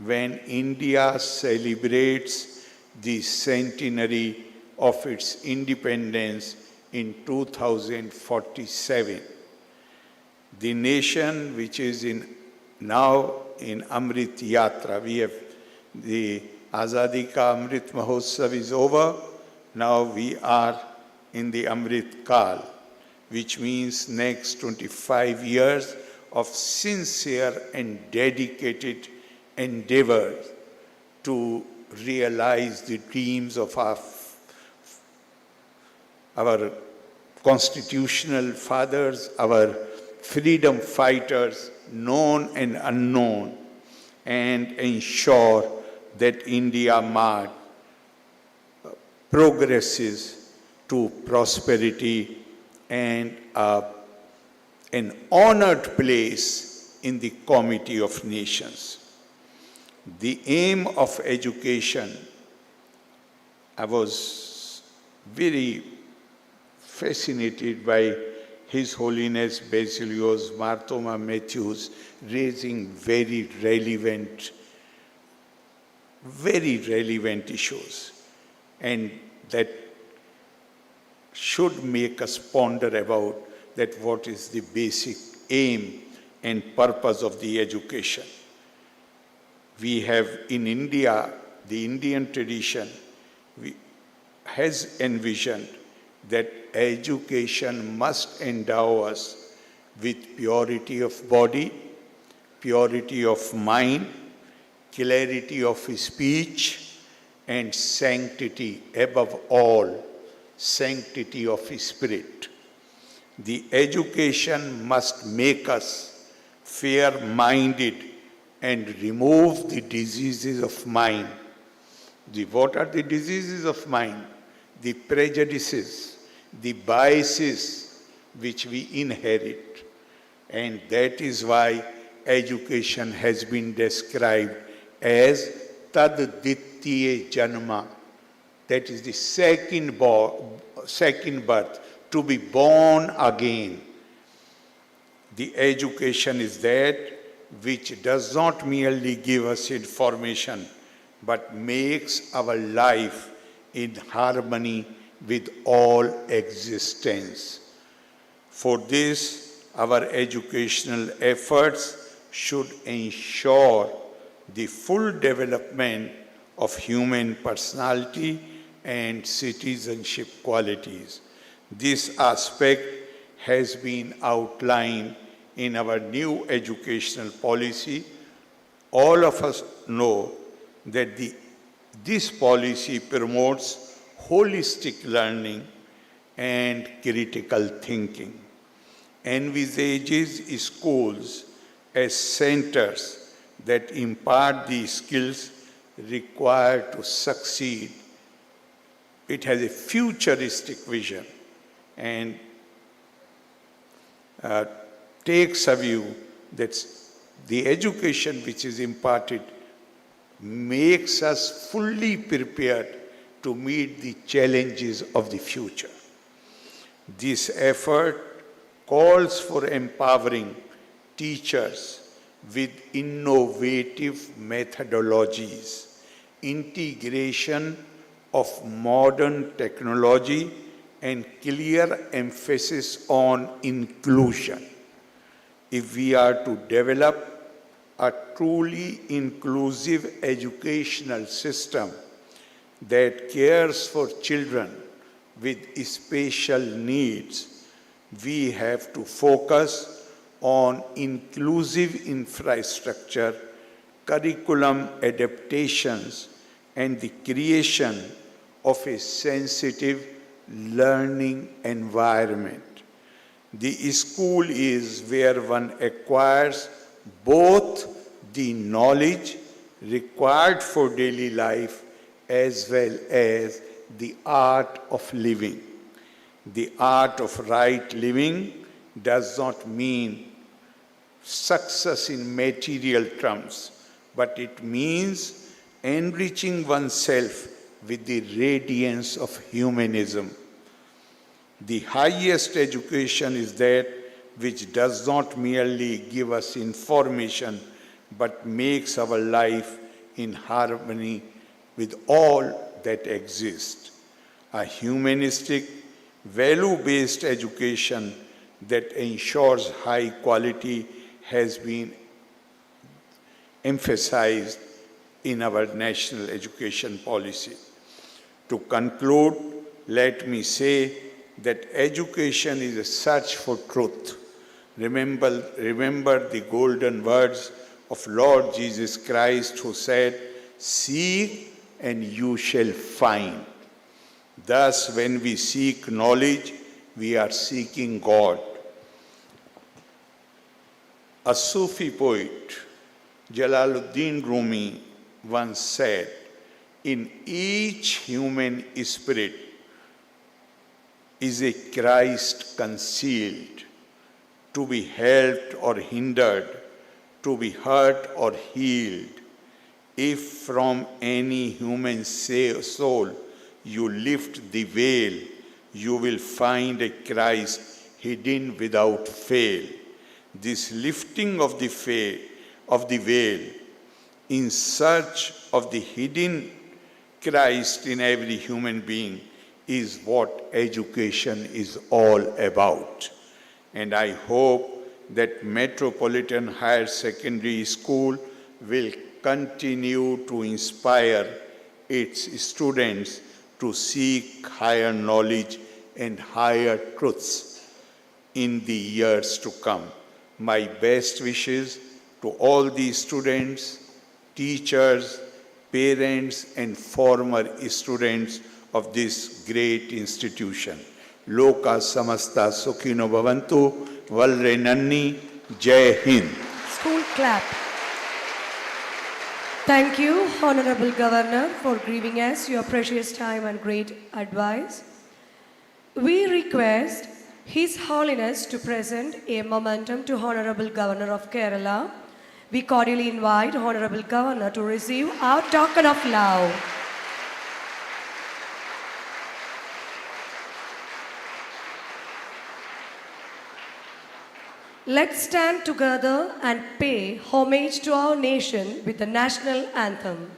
when India celebrates the centenary of its independence in 2047. The nation which is now in Amrit Yatra, we have the Azadi Ka Amrit Mahotsav is over, now we are in the Amrit Kal. which means next 25 years of sincere and dedicated endeavor to realize the dreams of our constitutional fathers, our freedom fighters, known and unknown, and ensure that India march progresses to prosperity and an honored place in the Committee of Nations. The aim of education, I was very fascinated by His Holiness Basilios Marthoma Matthews raising very relevant issues, and that should make us ponder about that what is the basic aim and purpose of the education. We have in India, the Indian tradition has envisioned that education must endow us with purity of body, purity of mind, clarity of speech, and sanctity, above all, sanctity of spirit. The education must make us fair-minded and remove the diseases of mind. What are the diseases of mind? The prejudices, the biases which we inherit. And that is why education has been described as tad dittiye janma. That is the second birth, to be born again. The education is that which does not merely give us information, but makes our life in harmony with all existence. For this, our educational efforts should ensure the full development of human personality and citizenship qualities. This aspect has been outlined in our new educational policy. All of us know that this policy promotes holistic learning and critical thinking, envisages schools as centers that impart the skills required to succeed. It has a futuristic vision and takes a view that the education which is imparted makes us fully prepared to meet the challenges of the future. This effort calls for empowering teachers with innovative methodologies, integration of modern technology, and clear emphasis on inclusion. If we are to develop a truly inclusive educational system that cares for children with special needs, we have to focus on inclusive infrastructure, curriculum adaptations, and the creation of a sensitive learning environment. The school is where one acquires both the knowledge required for daily life as well as the art of living. The art of right living does not mean success in material terms, but it means enriching oneself with the radiance of humanism. The highest education is that which does not merely give us information, but makes our life in harmony with all that exists. A humanistic, value-based education that ensures high quality has been emphasized in our national education policy. To conclude, let me say that education is a search for truth. Remember the golden words of Lord Jesus Christ, who said, "Seek and you shall find." Thus, when we seek knowledge, we are seeking God. A Sufi poet, Jalaluddin Rumi, once said, "In each human spirit is a Christ concealed, to be helped or hindered, to be hurt or healed. If from any human soul you lift the veil, you will find a Christ hidden without fail." This lifting of the veil in search of the hidden Christ in every human being is what education is all about. And I hope that Metropolitan Higher Secondary School will continue to inspire its students to seek higher knowledge and higher truths in the years to come. My best wishes to all the students, teachers, parents, and former students of this great institution. Loka samasta sukhino bhavantu, valre nanni, Jai Hind. School clap. Thank you, Honorable Governor, for giving us your precious time and great advice. We request His Holiness to present a momentum to Honorable Governor of Kerala. We cordially invite Honorable Governor to receive our token of love. Let's stand together and pay homage to our nation with the national anthem.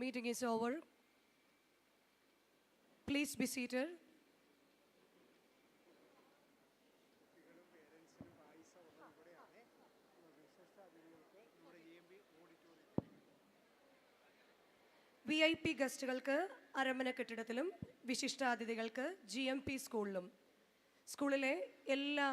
Meeting is over. Please be seated. VIP ഗസ്റ്റുകൾക്ക് അരമന കെട്ടിടത്തിലും വിശിഷ്ടാതിഥികൾക്ക് GMP സ്കൂളിലും സ്കൂളിലെ എല്ലാ